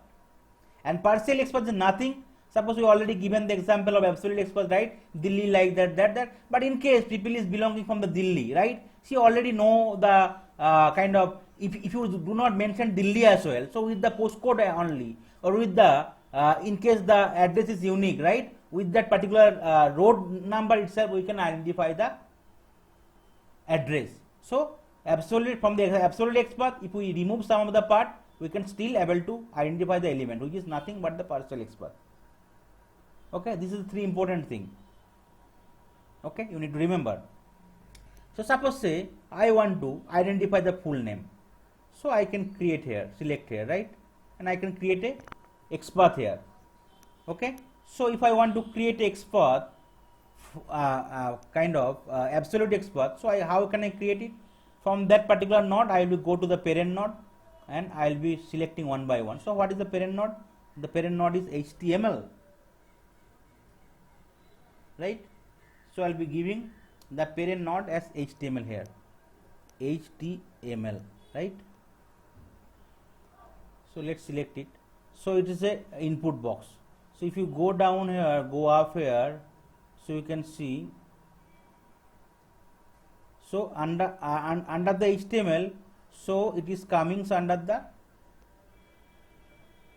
And partial X path is nothing. Suppose we already given the example of absolute X path, right? Delhi like that. But in case people is belonging from the Delhi, right? She already know the kind of, if you do not mention Delhi as well, so with the postcode only, or with the in case the address is unique, right? With that particular road number itself, we can identify the address. So absolute, from the absolute X path, if we remove some of the part, we can still able to identify the element, which is nothing but the partial X path. Okay, this is three important thing. Okay, you need to remember. So suppose say I want to identify the full name, so I can create here, select here, right, and I can create a X path here. Okay, so if I want to create a X path, kind of absolute X path, so how can I create it? From that particular node, I will go to the parent node and I will be selecting one by one. So what is the parent node? The parent node is HTML, right? So I will be giving the parent node as HTML here, HTML, right? So let's select it. So it is a input box. So if you go down here, go up here, so you can see. So under the HTML, so it is coming under the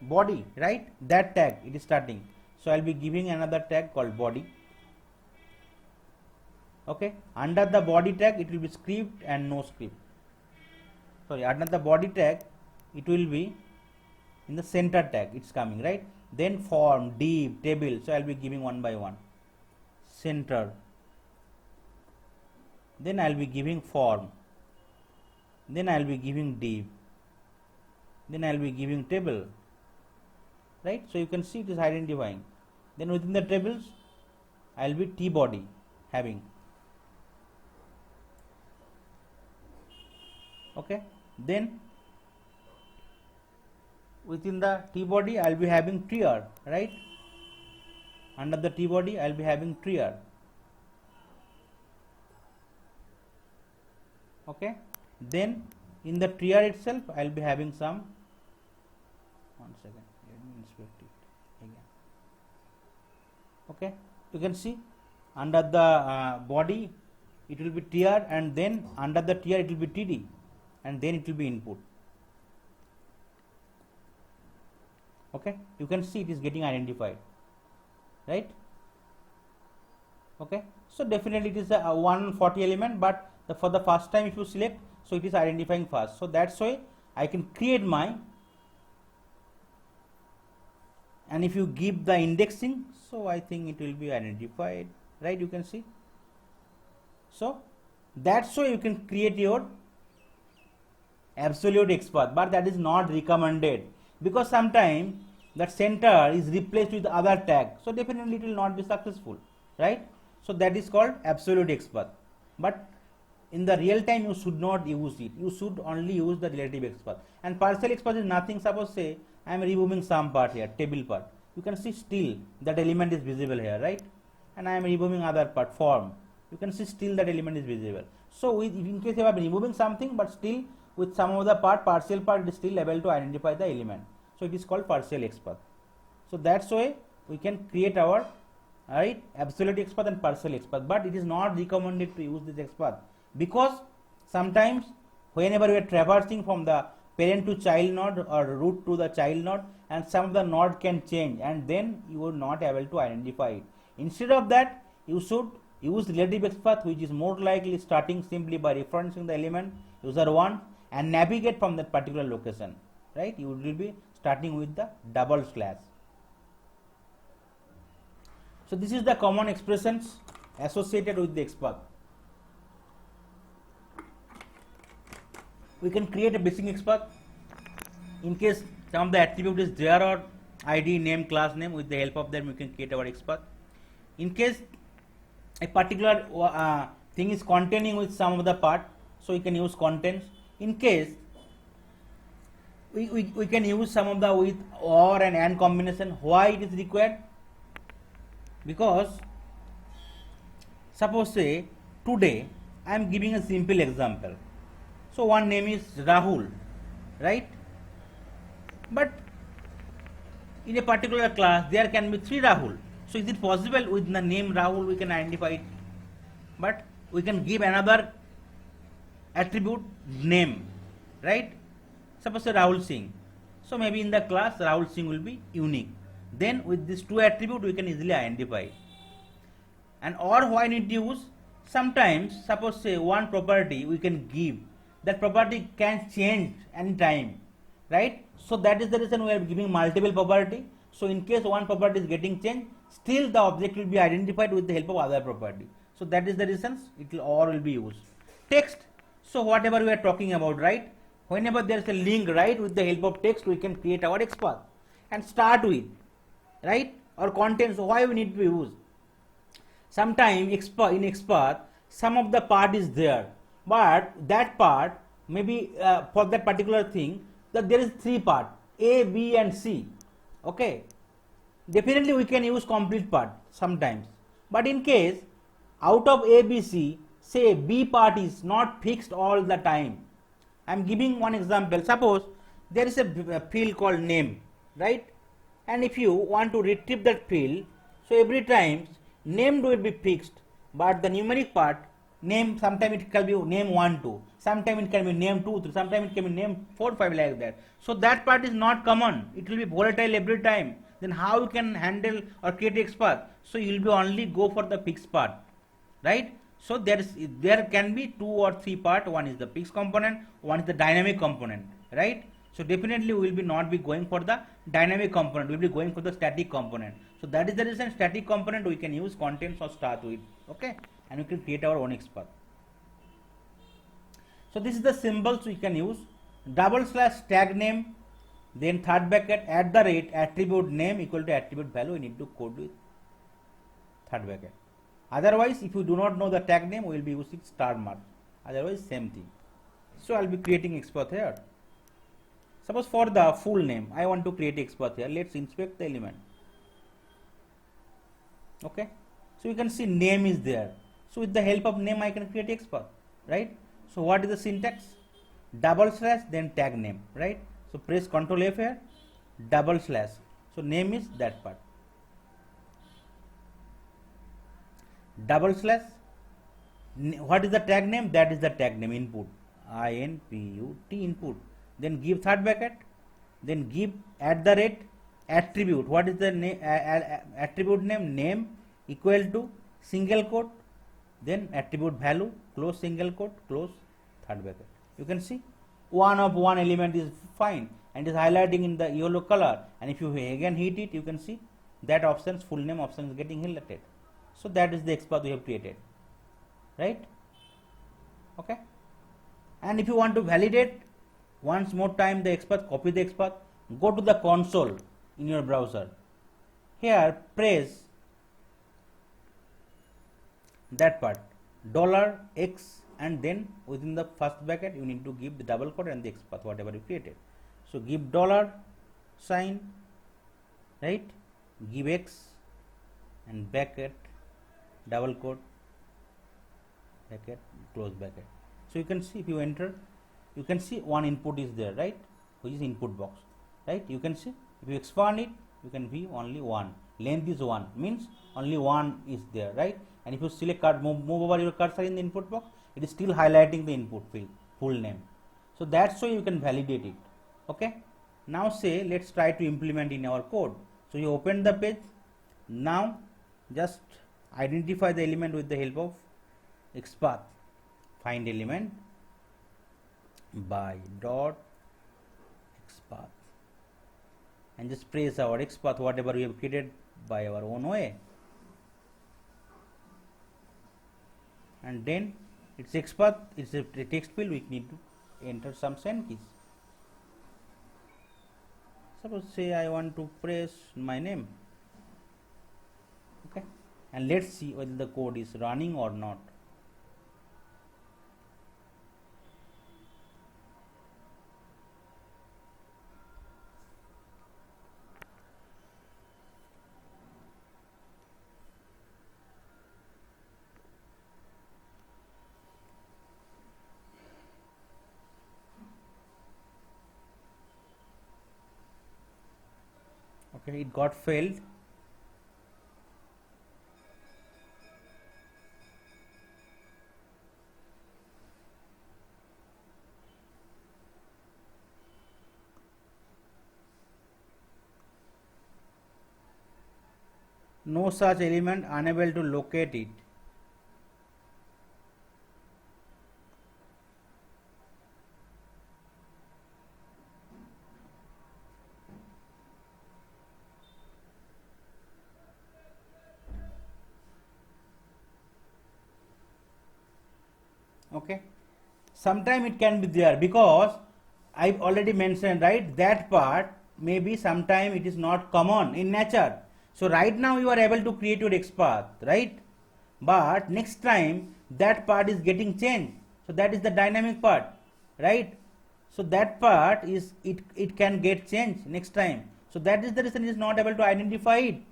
body, right? That tag it is starting. So I'll be giving another tag called body. Okay, under the body tag it will be script and no script. Sorry, under the body tag it will be in the center tag, it's coming, right? Then form, div, table. So I'll be giving one by one. Center. Then I'll be giving form. Then I'll be giving div. Then I'll be giving table. Right? So you can see it is identifying. Then within the tables, I'll be T body having. Okay. Then within the T body, I'll be having trier, right? Under the T body, I'll be having trier. Okay. Then in the trier itself, I'll be having some. One second, let me inspect it again. Okay, you can see under the body it will be trier, and then under the trier it will be TD, and then it will be input. Okay, you can see it is getting identified, right? Okay, so definitely it is a 140 element, but for the first time if you select, so it is identifying fast. So that's why I can create my, and if you give the indexing, so I think it will be identified, right? You can see. So that's why you can create your absolute X path, but that is not recommended, because sometimes that center is replaced with other tag, so definitely it will not be successful, right? So that is called absolute X path, but in the real time you should not use it. You should only use the relative X path. And partial X path is nothing. Suppose say I am removing some part here, table part, you can see still that element is visible here, right? And I am removing other part, form, you can see still that element is visible. So in case you are removing something, but still with some of the part, partial part, it is still able to identify the element. So it is called partial X path. So that's why we can create our, right, absolute X path and partial X path, but it is not recommended to use this X path, because sometimes whenever we are traversing from the parent to child node or root to the child node, and some of the node can change, and then you are not able to identify it. Instead of that, you should use relative X path, which is more likely starting simply by referencing the element user 1 and navigate from that particular location, right? You will be starting with the double slash. So this is the common expressions associated with the XPath. We can create a basic XPath in case some of the attribute is there or ID, name, class name. With the help of them we can create our XPath. In case a particular thing is containing with some of the part, so we can use contents. In case we can use some of the with or and combination. Why it is required? Because suppose say today I am giving a simple example. So one name is Rahul, right? But in a particular class there can be 3 Rahul. So is it possible with the name Rahul we can identify it? But we can give another attribute name, right? Suppose say Rahul Singh. So maybe in the class Rahul Singh will be unique. Then with these 2 attributes we can easily identify. And or why need to use? Sometimes suppose say one property we can give, that property can change anytime, right? So that is the reason we are giving multiple property. So in case one property is getting changed, still the object will be identified with the help of other property. So that is the reasons it will or will be used. Text. So whatever we are talking about, right? Whenever there is a link, right, with the help of text we can create our XPath and start with, right? Or content. So why we need to use? Sometimes in XPath some of the part is there, but that part maybe for that particular thing that there is 3 part A, B and C. Okay, definitely we can use complete part sometimes, but in case out of A, B, C, say B part is not fixed all the time. I am giving one example. Suppose there is a field called name, right? And if you want to retrieve that field, so every time name will be fixed, but the numeric part name, sometimes it can be name 1 2, sometimes it can be name 2 3, sometimes it can be name 4 5, like that. So that part is not common, it will be volatile every time. Then how you can handle or create XPath? So you will be only go for the fixed part, right? So there can be 2 or 3 part. One is the fixed component, one is the dynamic component, right? So definitely we will be not be going for the dynamic component, we will be going for the static component. So that is the reason static component we can use contents or start with, okay, and we can create our own XPath. So this is the symbols we can use: / tag name, then third bracket @ attribute name equal to attribute value. We need to code with third bracket. Otherwise, if you do not know the tag name, we will be using star mark. Otherwise, same thing. So I will be creating XPath here. Suppose for the full name, I want to create XPath here. Let's inspect the element. Okay. So you can see name is there. So with the help of name, I can create XPath, right? So what is the syntax? / then tag name, right? So press Ctrl F here, /. So name is that part. / what is the tag name? That is the tag name input, INPUT input. Then give third bracket, then give @ attribute. What is the attribute name? Name equal to single quote, then attribute value, close single quote, close third bracket. You can see one element is fine and is highlighting in the yellow color, and if you again hit it, you can see that option's full name option is getting highlighted. So that is the XPath we have created, right? Okay. And if you want to validate once more time the XPath, copy the XPath, go to the console in your browser. Here press that part $x, and then within the first bracket you need to give the double quote and the XPath whatever you created. So give $sign, right? Give X and bracket double quote bracket close bracket. So you can see if you enter, you can see one input is there, right, which is input box, right? You can see if you expand it, you can view only one. Length is 1, means only one is there, right? And if you select move over your cursor in the input box, it is still highlighting the input field full name. So that's why you can validate it. Okay. Now say let's try to implement in our code. So you open the page. Now just identify the element with the help of XPath. Find element by dot XPath and just press our XPath whatever we have created by our own way. and then its XPath, it's a text field, we need to enter some send keys. Suppose say I want to press my name, okay, and let's see whether the code is running or not. Okay, it got failed. No such element, unable to locate it. Okay, sometime it can be there because I've already mentioned, right, that part maybe sometime it is not common in nature. So right now you are able to create your XPath, right, but next time that part is getting changed. So that is the dynamic part, right? So that part is it can get changed next time. So that is the reason it is not able to identify it.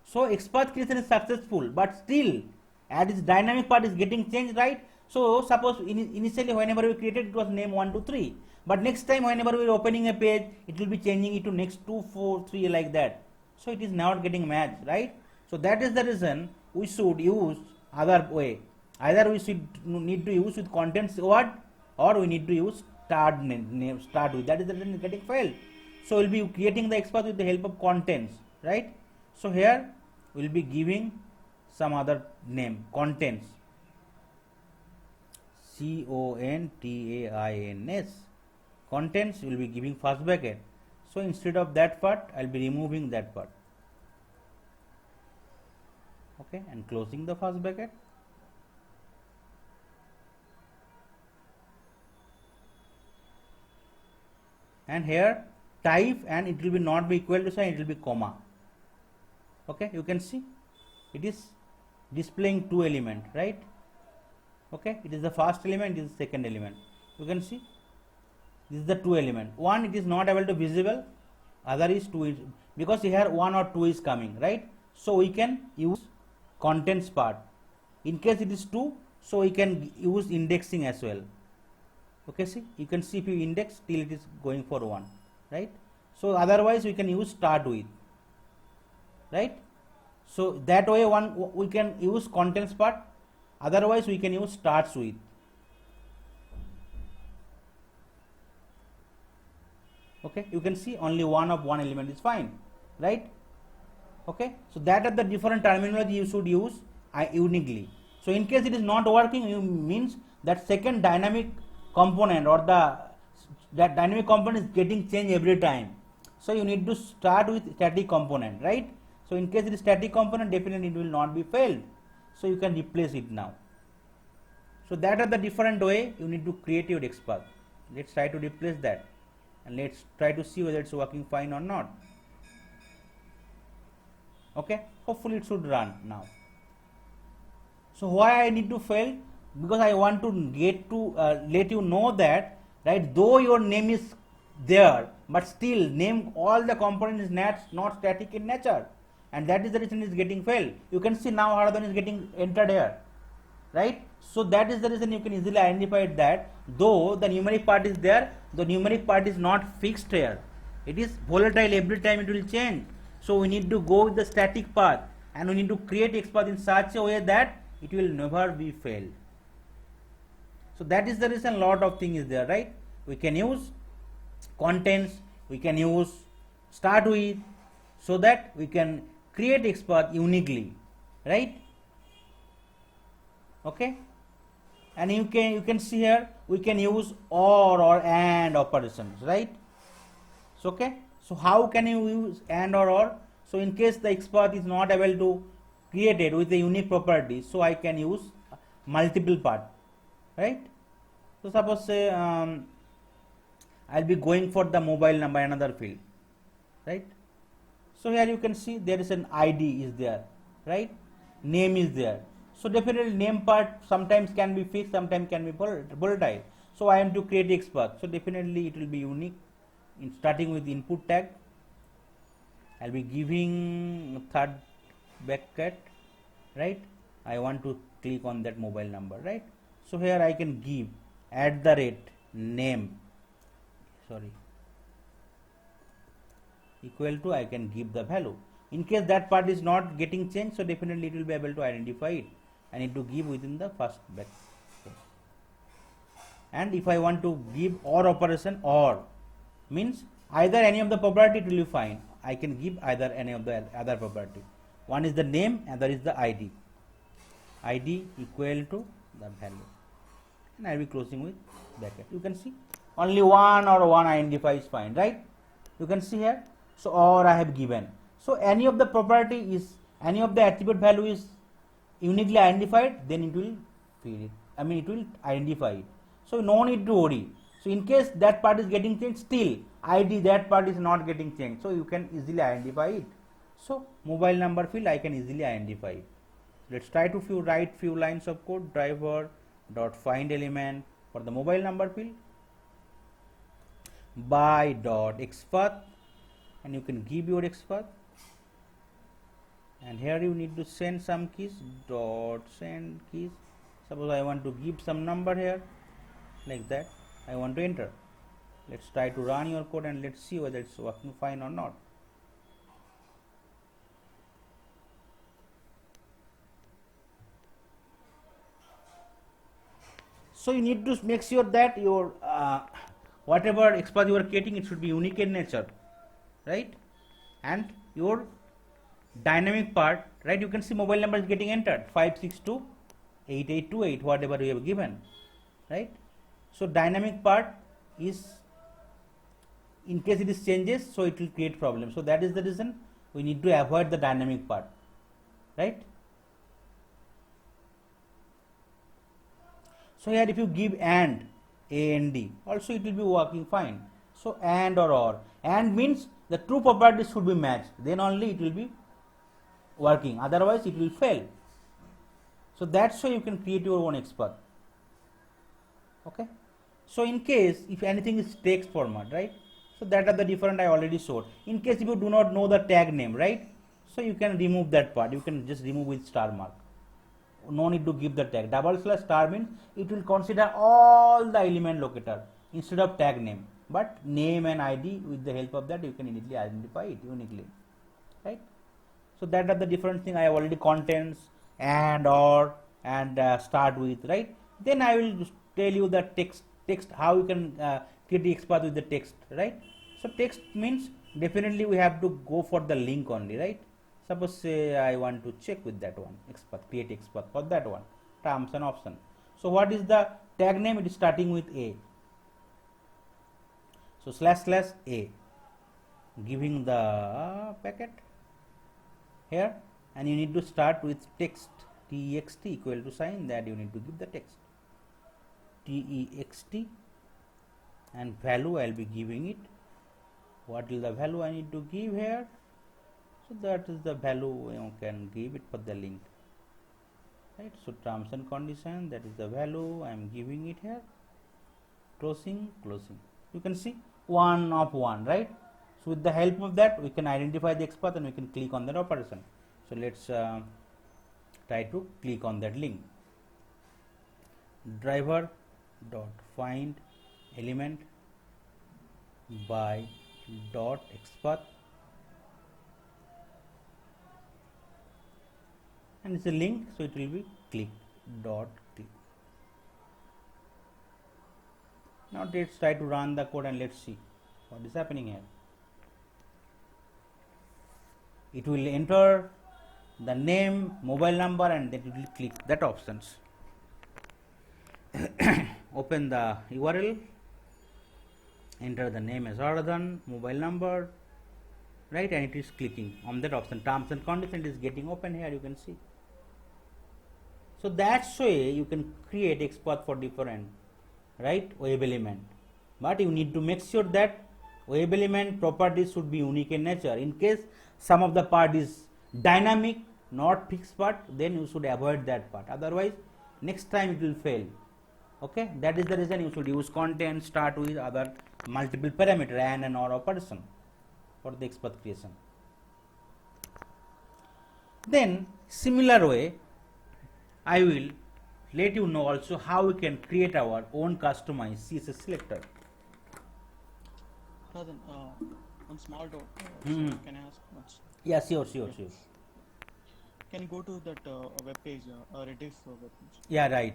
So XPath creation is successful, but still as its dynamic part is getting changed, right? So suppose initially whenever we created it was name 1 2 3, but next time whenever we are opening a page it will be changing it to next 2 4 3 like that. So it is not getting matched, right? So that is the reason we should use other way. Either we should need to use with contents word, or we need to use start name start with. That is the reason it is getting failed. So we'll be creating the XPath with the help of contents, right? So here we'll be giving some other name, contents, CONTAINS, contents. Will be giving first bracket. So instead of that part I'll be removing that part, okay, and closing the first bracket. And here type, and it will be not be equal to sign, it will be comma. Okay, you can see it is displaying two element, right? Okay, it is the first element, it is the second element. You can see this is the two element. One it is not able to visible, other is two is, because here 1 or 2 is coming, right? So we can use contents part. In case it is 2, so we can use indexing as well. Okay, see, you can see if you index till it is going for 1, right? So otherwise we can use start with, right? So that way we can use contents part, otherwise we can use starts with. Okay, you can see only one element is fine, right? Okay, so that are the different terminology you should use uniquely. So in case it is not working, you means that second dynamic component or that dynamic component is getting changed every time. So you need to start with static component, right? So in case it is static component, definitely it will not be failed. So you can replace it now. So that are the different way you need to create your XPath. Let's try to replace that, and let's try to see whether it's working fine or not. Okay, hopefully it should run now. So why I need to fail? Because I want to get to let you know that, right, though your name is there, but still name all the components is not static in nature, and that is the reason it's getting failed. You can see now Haradhan is getting entered here, right? So that is the reason you can easily identify that though the numeric part is there, the numeric part is not fixed here. It is volatile, every time it will change. So we need to go with the static path, and we need to create XPath in such a way that it will never be failed. So that is the reason lot of things is there, right? We can use contents, we can use start with, so that we can create XPath uniquely, right? Okay, and you can see here we can use or and operations, right? So okay, so how can you use and or? So in case the XPath is not able to create it with a unique property, so I can use multiple part, right? So suppose say I'll be going for the mobile number, another field, right? So here you can see there is an ID is there, right? Name is there. So definitely name part sometimes can be fixed, sometimes can be volatile. So I am to create XPath. So definitely it will be unique. In starting with input tag, I'll be giving third bracket, right? I want to click on that mobile number, right? So here I can give @name, sorry, equal to, I can give the value. In case that part is not getting changed, so definitely it will be able to identify it. I need to give within the first bracket. And if I want to give OR operation, OR means either any of the property, it will be fine. I can give either any of the other property. One is the name, other is the ID. ID equal to the value, and I will be closing with bracket. You can see only one or one identify is fine, right? You can see here. So OR I have given. So any of the property is, any of the attribute value is uniquely identified, then it will feed it. I mean it will identify it. So no need to worry. So in case that part is getting changed, still ID that part is not getting changed. So you can easily identify it. So mobile number field I can easily identify it. Let's try to write few lines of code. Driver dot find element for the mobile number field by dot XPath, and you can give your XPath, and here you need to send some keys, dot send keys. Suppose I want to give some number here, like that. I want to enter. Let's try to run your code and let's see whether it's working fine or not. So you need to make sure that your whatever XPath you are creating, it should be unique in nature, right? And your dynamic part, right? You can see mobile number is getting entered 5628828, whatever you have given, right? So dynamic part is, in case it is changes, so it will create problem. So that is the reason we need to avoid the dynamic part, right? So here if you give AND, AND, also it will be working fine. So AND or OR. AND means the true properties should be matched, then only it will be working, otherwise it will fail. So that's why you can create your own XPath. Okay. So in case if anything is text format, right? So that are the different I already showed. In case if you do not know the tag name, right? So you can remove that part. You can just remove with star mark. No need to give the tag. / star means it will consider all the element locator instead of tag name. But name and ID, with the help of that, you can immediately identify it uniquely, right? So that are the different thing I have already, contents and or and start with, right? Then I will tell you the text how you can create the XPath with the text, right? So text means definitely we have to go for the link only, right? Suppose say I want to check with that one, XPath, create XPath for that one, terms and option. So what is the tag name? It is starting with A. So / A, giving the packet here, and you need to start with text, text equal to sign, that you need to give the text, text, and value I will be giving it. What is the value I need to give here? So that is the value you can give it for the link, right? So terms and condition, that is the value I am giving it here. Closing. You can see one of one, right? So with the help of that, we can identify the XPath and we can click on that operation. So let's try to click on that link. Driver dot find element by dot XPath, and it's a link, so it will be click dot click. Now let's try to run the code and let's see what is happening here. It will enter the name, mobile number, and then it will click that options. Open the URL, enter the name as Aradhan, mobile number, right, and it is clicking on that option. Terms and condition is getting open here, you can see. So that's way you can create XPath for different, right, web element. But you need to make sure that web element properties should be unique in nature. In case some of the part is dynamic, not fixed part, then you should avoid that part. Otherwise, next time it will fail. Okay, that is the reason you should use content, start with other multiple parameter and or operation for the XPath creation. Then similar way, I will let you know also how we can create our own customized CSS selector.
Then, one small doubt.
Hmm.
Can I ask once?
Yeah, sure.
Can you go to that web page, Rediff web page?
Yeah, right.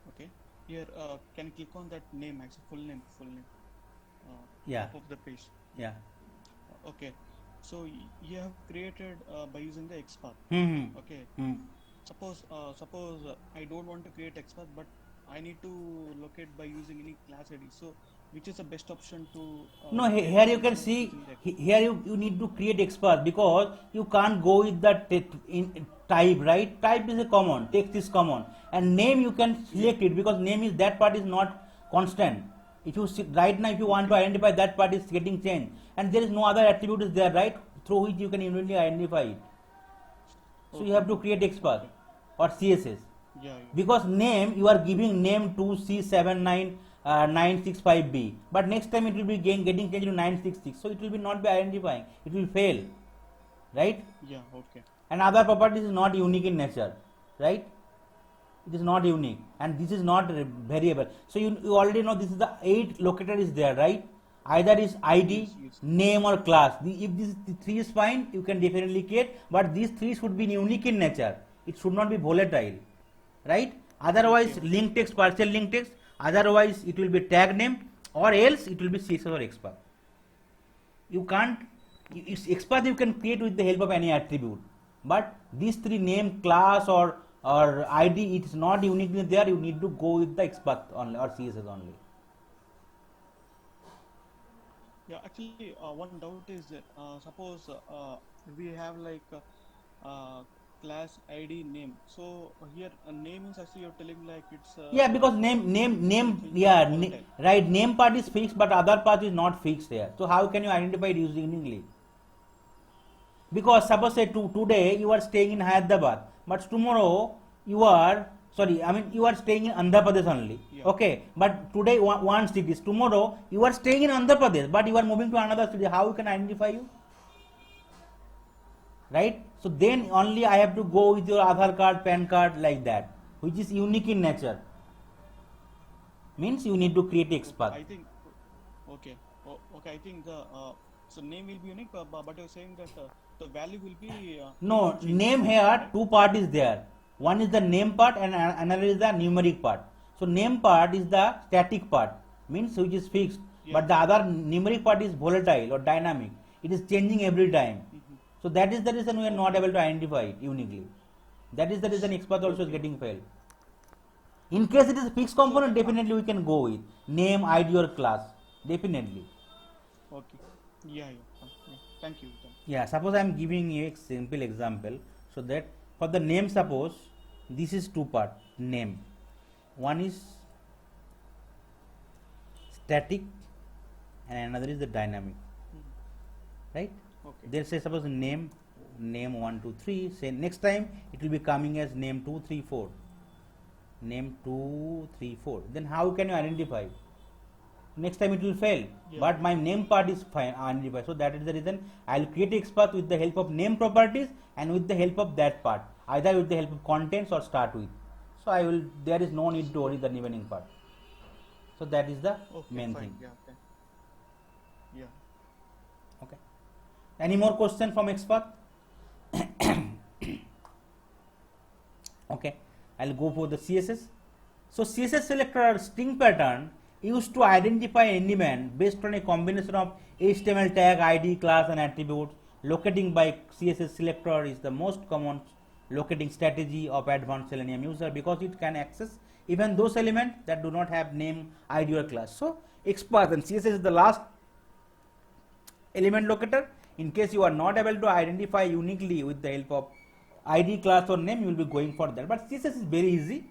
Okay. Here, can you click on that name, actually full name.
Yeah.
Top of the page.
Yeah.
Okay. So you have created by using the XPath.
Hmm.
Okay.
Hmm.
Suppose I don't want to create XPath, but I need to locate by using any class ID. So which is the best option to?
No,
create
here you
using
can
the
see,
XPath?
here you need to create XPath because you can't go with the in type, right? Type is a common, text is common, and name you can select it because name is that part is not constant. If you see, right now if you want to identify that part is getting changed, and there is no other attribute is there, right, through which you can immediately identify it. So you have to create XPath or CSS.
Yeah.
Because name you are giving name to C79965B, but next time it will be getting changed to 966, so it will be not be identifying, it will fail, right?
Yeah. Okay.
And other properties is not unique in nature, right? It is not unique and this is not variable. So you already know this is the 8 locator is there, right? Either is ID,
Yes.
name or class. If this 3 is fine, you can definitely create, but these 3 should be unique in nature. It should not be volatile, right? Otherwise,
Okay.
link text, partial link text, otherwise it will be tag name, or else it will be CSS or XPath. You can't, XPath you can create with the help of any attribute, but these 3 name, class or ID, it is not uniquely there. You need to go with the XPath only or CSS only.
Yeah. Actually, one doubt is that suppose we have like class ID name. So here name is actually you're telling like it's
Yeah, because name, yeah,
volatile.
right. Name part is fixed, but other part is not fixed here. So how can you identify it uniquely? Because suppose say today you are staying in Hyderabad, but tomorrow you are you are staying in Andhra Pradesh only.
Yeah.
Okay, but today one city is, tomorrow you are staying in Andhra Pradesh, but you are moving to another city. How you can identify you? Right? So then only I have to go with your Aadhaar card, PAN card like that, which is unique in nature. Means you need to create XPath.
I think. Okay. Okay. I think the so name will be unique, but you're saying that the value will be
No,
changed,
name here
right?
two part is there. One is the name part and another is the numeric part. So name part is the static part, means which is fixed,
Yeah.
but the other numeric part is volatile or dynamic. It is changing every time. So that is the reason we are not able to identify it uniquely. That is the reason XPath also is getting failed. In case it is a fixed component, definitely we can go with name, ID or class. Definitely.
Okay. Yeah. Thank you.
Yeah, suppose I am giving you a simple example. So that for the name, suppose this is 2 part name. One is static and another is the dynamic. Right?
Okay.
There say suppose name 1 2 3. Say next time it will be coming as name 2 3 4. Name 2 3 4. Then how can you identify? Next time it will fail.
Yeah.
But my name part is fine identified. So that is the reason I will create XPath with the help of name properties and with the help of that part. Either with the help of contents or start with. So there is no need to worry the remaining part. So that is the
Okay.
main
Fine.
thing.
Yeah. Okay. Yeah.
Okay. Any more question from XPath? Okay. I'll go for the CSS. So CSS selector or string pattern used to identify an element based on a combination of HTML tag, ID, class and attributes. Locating by CSS selector is the most common locating strategy of advanced Selenium user because it can access even those elements that do not have name, ID or class. So XPath and CSS is the last element locator in case you are not able to identify uniquely with the help of ID, class or name, you will be going for that. But CSS is very easy,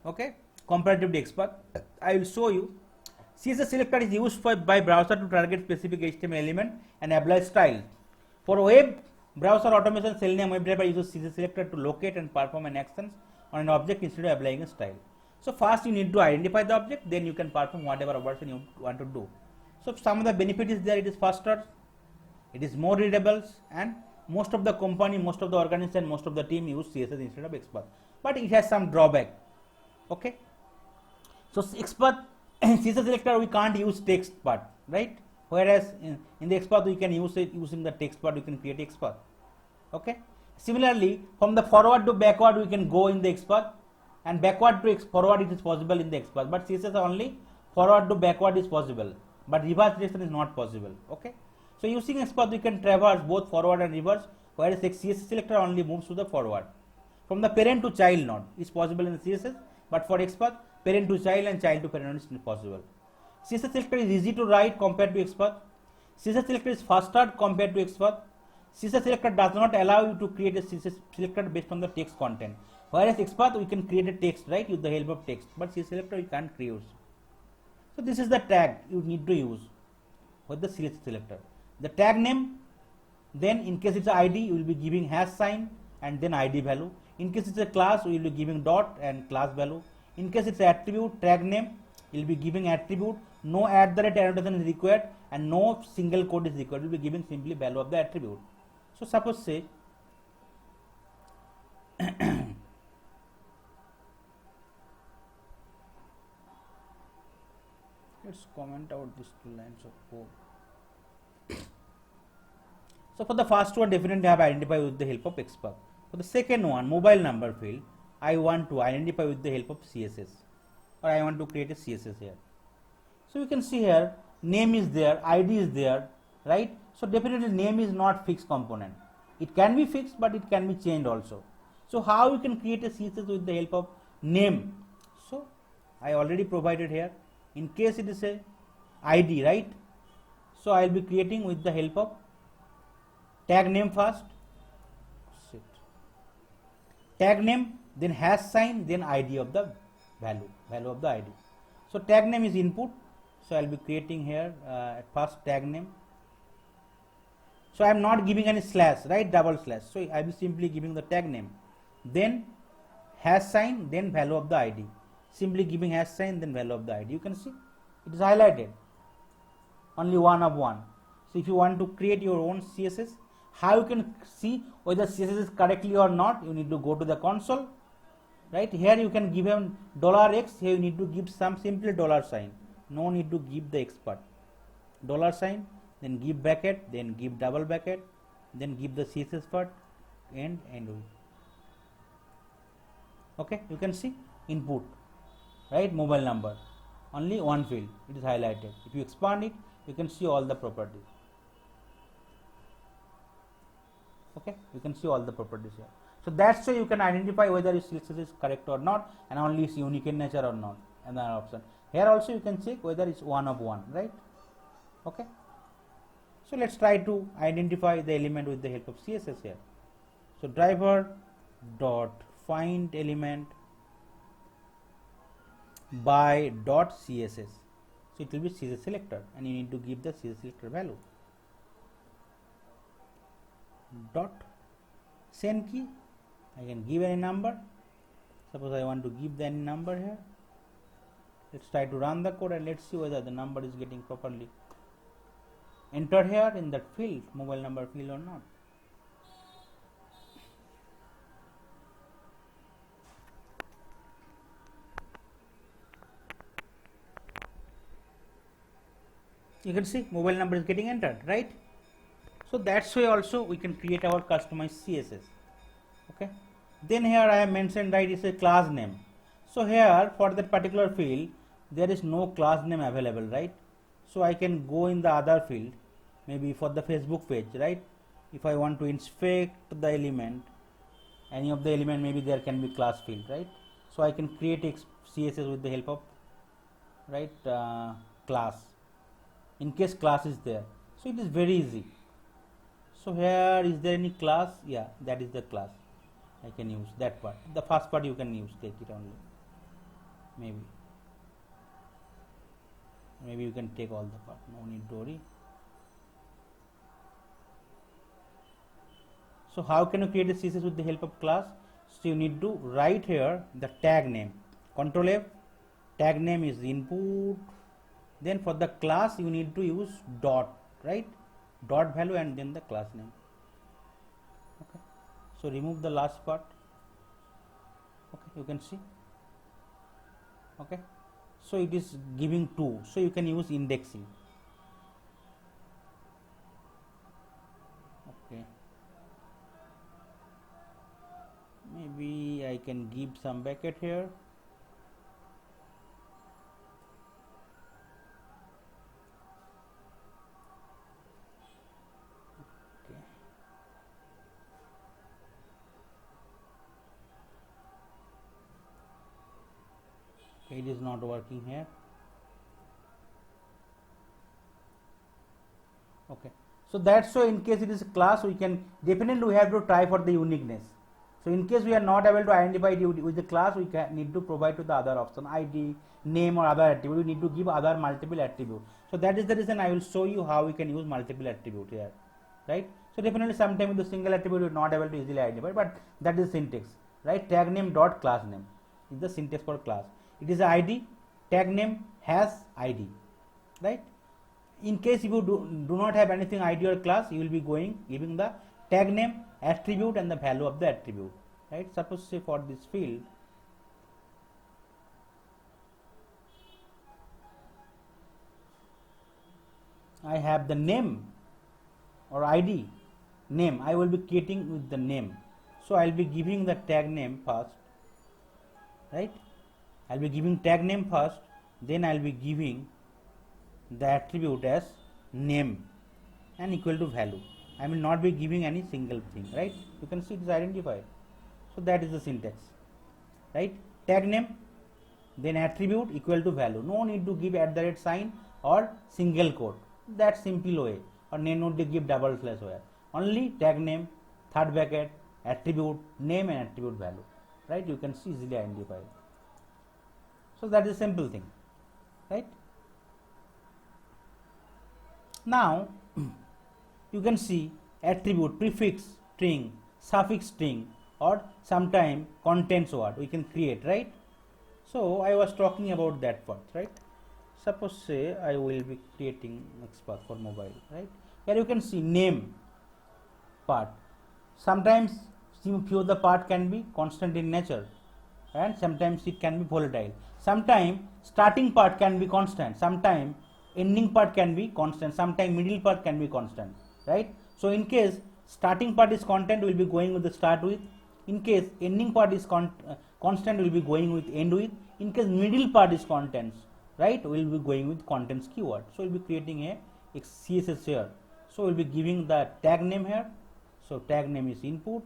okay, comparative to XPath. I will show you. CSS selector is used by browser to target specific HTML element and apply style. For web browser automation, Selenium WebDriver uses CSS selector to locate and perform an actions on an object instead of applying a style. So first you need to identify the object, then you can perform whatever operation you want to do. So some of the benefit is there. It is faster, it is more readable, and most of the company, most of the organization, most of the team use CSS instead of XPath. But it has some drawback. Okay. So XPath CSS selector we can't use text part, right? Whereas in the XPath we can use it using the text part. We can create XPath. Okay. Similarly, from the forward to backward we can go in the XPath, and backward to forward it is possible in the XPath. But CSS only forward to backward is possible, but reverse direction is not possible. Okay. So using XPath we can traverse both forward and reverse, whereas CSS selector only moves to the forward. From the parent to child node is possible in the CSS, but for XPath parent to child and child to parent is possible. CSS selector is easy to write compared to XPath. CSS selector is faster compared to XPath. CSS selector does not allow you to create a CSS selector based on the text content. Whereas XPath we can create a text, right, with the help of text, but CSS selector we can't create. So this is the tag you need to use with the CSS selector. The tag name, then in case it's an ID you will be giving hash sign and then ID value. In case it's a class we will be giving dot and class value. In case it's attribute, tag name, you will be giving attribute, no @annotation is required and no single quote is required. You will be giving simply value of the attribute. So suppose say let's comment out these two lines of code. So for the first one, definitely I have identified with the help of XPath. For the second one, mobile number field, I want to identify with the help of CSS, or I want to create a CSS here. So you can see here, name is there, ID is there, right? So definitely name is not fixed component. It can be fixed, but it can be changed also. So how you can create a CSS with the help of name? So I already provided here. In case it is a ID, right? So I will be creating with the help of tag name first, tag name, then hash sign, then ID of the value of the ID. So tag name is input, so I will be creating here first tag name. So I am not giving any slash, right, double slash. So I will be simply giving the tag name, then hash sign, then value of the ID. Simply giving hash sign, then value of the ID. You can see it is highlighted, only one of one. So if you want to create your own CSS, how you can see whether CSS is correctly or not, you need to go to the console, right? Here you can give him $x, here you need to give some simple $sign. No need to give the expert. $sign, then give bracket, then give double bracket, then give the CSS part and end. Okay, you can see input, right? Mobile number, only one field, it is highlighted. If you expand it, you can see all the properties. Okay, you can see all the properties here. So that's why you can identify whether your CSS is correct or not, and only it's unique in nature or not. Another option here also you can check whether it's one of one, right? Okay, so let's try to identify the element with the help of CSS here. So driver dot find element by dot CSS. So it will be CSS selector, and you need to give the CSS selector value. Dot send key, I can give any number. Suppose I want to give the any number here. Let's try to run the code and let's see whether the number is getting properly entered here in that field, mobile number field or not. You can see mobile number is getting entered, right? So that's why also we can create our customized CSS. Okay, then here I have mentioned, right, it's a class name. So here for that particular field there is no class name available, right? So I can go in the other field, maybe for the Facebook page, right? If I want to inspect the element, any of the element, maybe there can be class field, right? So I can create CSS with the help of, right, class, in case class is there. So it is very easy. So here is there any class? Yeah, that is the class. I can use that part. The first part you can use, take it only. Maybe you can take all the part, no need to worry. So how can you create a CSS with the help of class? So you need to write here the tag name. Control F, tag name is input. Then for the class you need to use dot, right? Dot value and then the class name. Okay. So remove the last part. Okay, you can see. Okay. So it is giving 2. So you can use indexing. Okay. Maybe I can give some bracket here. Okay. Okay, it is not working here. Okay. So that's so in case it is a class, we can definitely we have to try for the uniqueness. So in case we are not able to identify it with the class, we need to provide to the other option, ID, name or other attribute. We need to give other multiple attribute. So that is the reason I will show you how we can use multiple attribute here, right? So definitely sometime with the single attribute we are not able to easily identify, but that is syntax, right? Tag name dot class name is the syntax for class. It is ID, tag name has ID, right? In case if you do not have anything ID or class, you will be giving the tag name, attribute and the value of the attribute, right? Suppose say for this field I have the name or ID name, I will be creating with the name. So I will be giving the tag name first, right? I will be giving tag name first, then I will be giving the attribute as name and equal to value. I will not be giving any single thing, right? You can see it is identified. So that is the syntax, right? Tag name, then attribute equal to value. No need to give @ sign or single quote. That's simple way. Or no need to give double slash where. Only tag name, third bracket, attribute name and attribute value, right? You can see easily identify. So that is a simple thing, right? Now you can see attribute, prefix string, suffix string or sometime contents word we can create, right? So I was talking about that part, right? Suppose say I will be creating next path for mobile, right? Here you can see name part. Sometimes few of the part can be constant in nature and sometimes it can be volatile. Sometimes starting part can be constant, sometimes ending part can be constant, sometimes middle part can be constant, right? So in case starting part is constant, we will be going with the start with. In case ending part is constant, we will be going with end with. In case middle part is contents, right, we will be going with contents keyword. So we will be creating a CSS here. So we will be giving the tag name here. So tag name is input,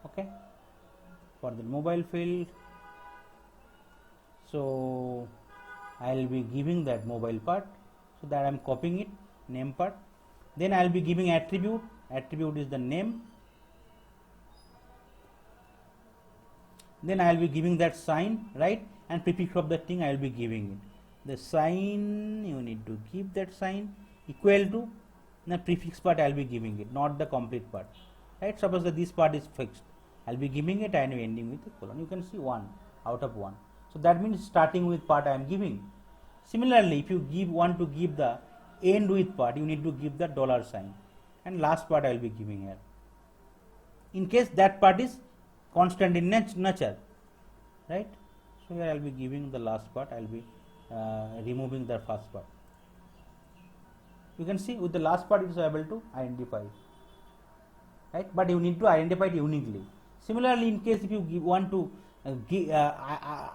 okay, for the mobile field. So I will be giving that mobile part, so that I am copying it, name part. Then I will be giving attribute. Attribute is the name. Then I will be giving that sign, right, and prefix of the thing I will be giving it. The sign you need to give that sign equal to the prefix part I will be giving it, not the complete part, right? Suppose that this part is fixed, I will be giving it and ending with a colon. You can see 1 out of 1. So that means starting with part I am giving. Similarly, if you want to give the end with part, you need to give the $sign, and last part I will be giving here. In case that part is constant in nature, right? So here I will be giving the last part, I will be removing the first part. You can see with the last part it is able to identify, right? But you need to identify it uniquely. Similarly, in case if you want to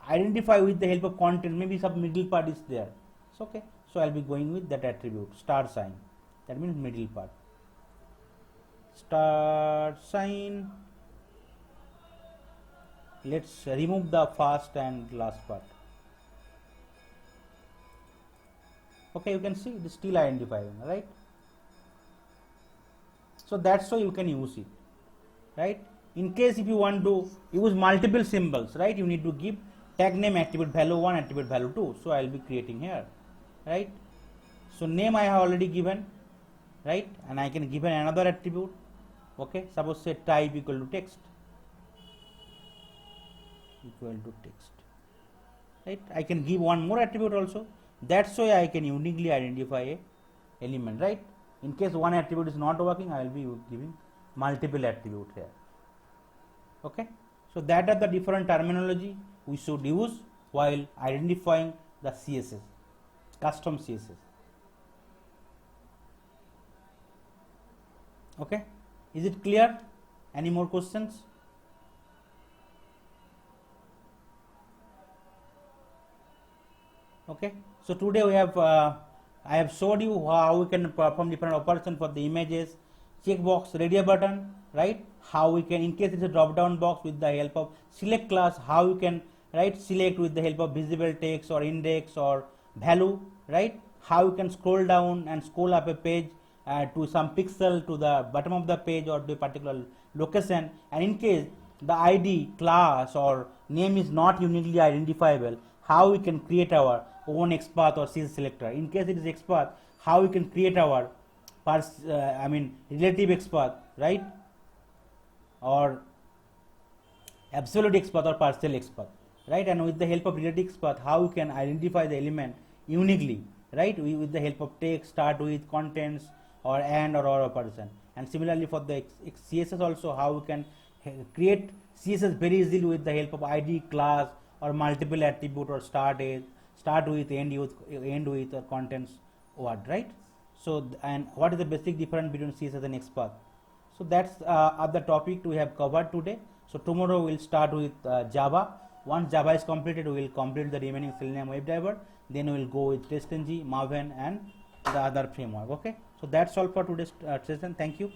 identify with the help of content, maybe some middle part is there. It's okay. So I'll be going with that attribute star sign. That means middle part. Star sign. Let's remove the first and last part. Okay, you can see it is still identifying, right? So that's why you can use it, right? In case if you want to use multiple symbols, right, you need to give tag name attribute value 1, attribute value 2. So I will be creating here, right? So name I have already given, right, and I can give another attribute. Okay, suppose say type equal to text, right? I can give one more attribute also. That's why I can uniquely identify a element, right? In case one attribute is not working, I will be giving multiple attribute here. Okay, so that are the different terminology we should use while identifying the CSS, custom CSS. Okay, is it clear? Any more questions? Okay, so today we have I have showed you how we can perform different operations for the images, checkbox, radio button, right? How we can, in case it's a drop down box, with the help of select class, how you can, right, select with the help of visible text or index or value, right? How you can scroll down and scroll up a page to some pixel to the bottom of the page or to a particular location, and in case the ID, class or name is not uniquely identifiable, how we can create our own XPath or CSS selector. In case it is XPath, how we can create our relative XPath, right, or absolute XPath or partial XPath, right? And with the help of relative XPath, how we can identify the element uniquely, right? With the help of text, start with contents or and or operation. And similarly for the CSS also, how we can create CSS very easily with the help of ID, class or multiple attribute or start with, end with or contents word, right? So and what is the basic difference between CSS and XPath? So that's other topic we have covered today. So tomorrow we'll start with Java. Once Java is completed, we will complete the remaining Selenium WebDriver. Then we will go with TestNG, Maven and the other framework. Okay. So that's all for today's session. Thank you.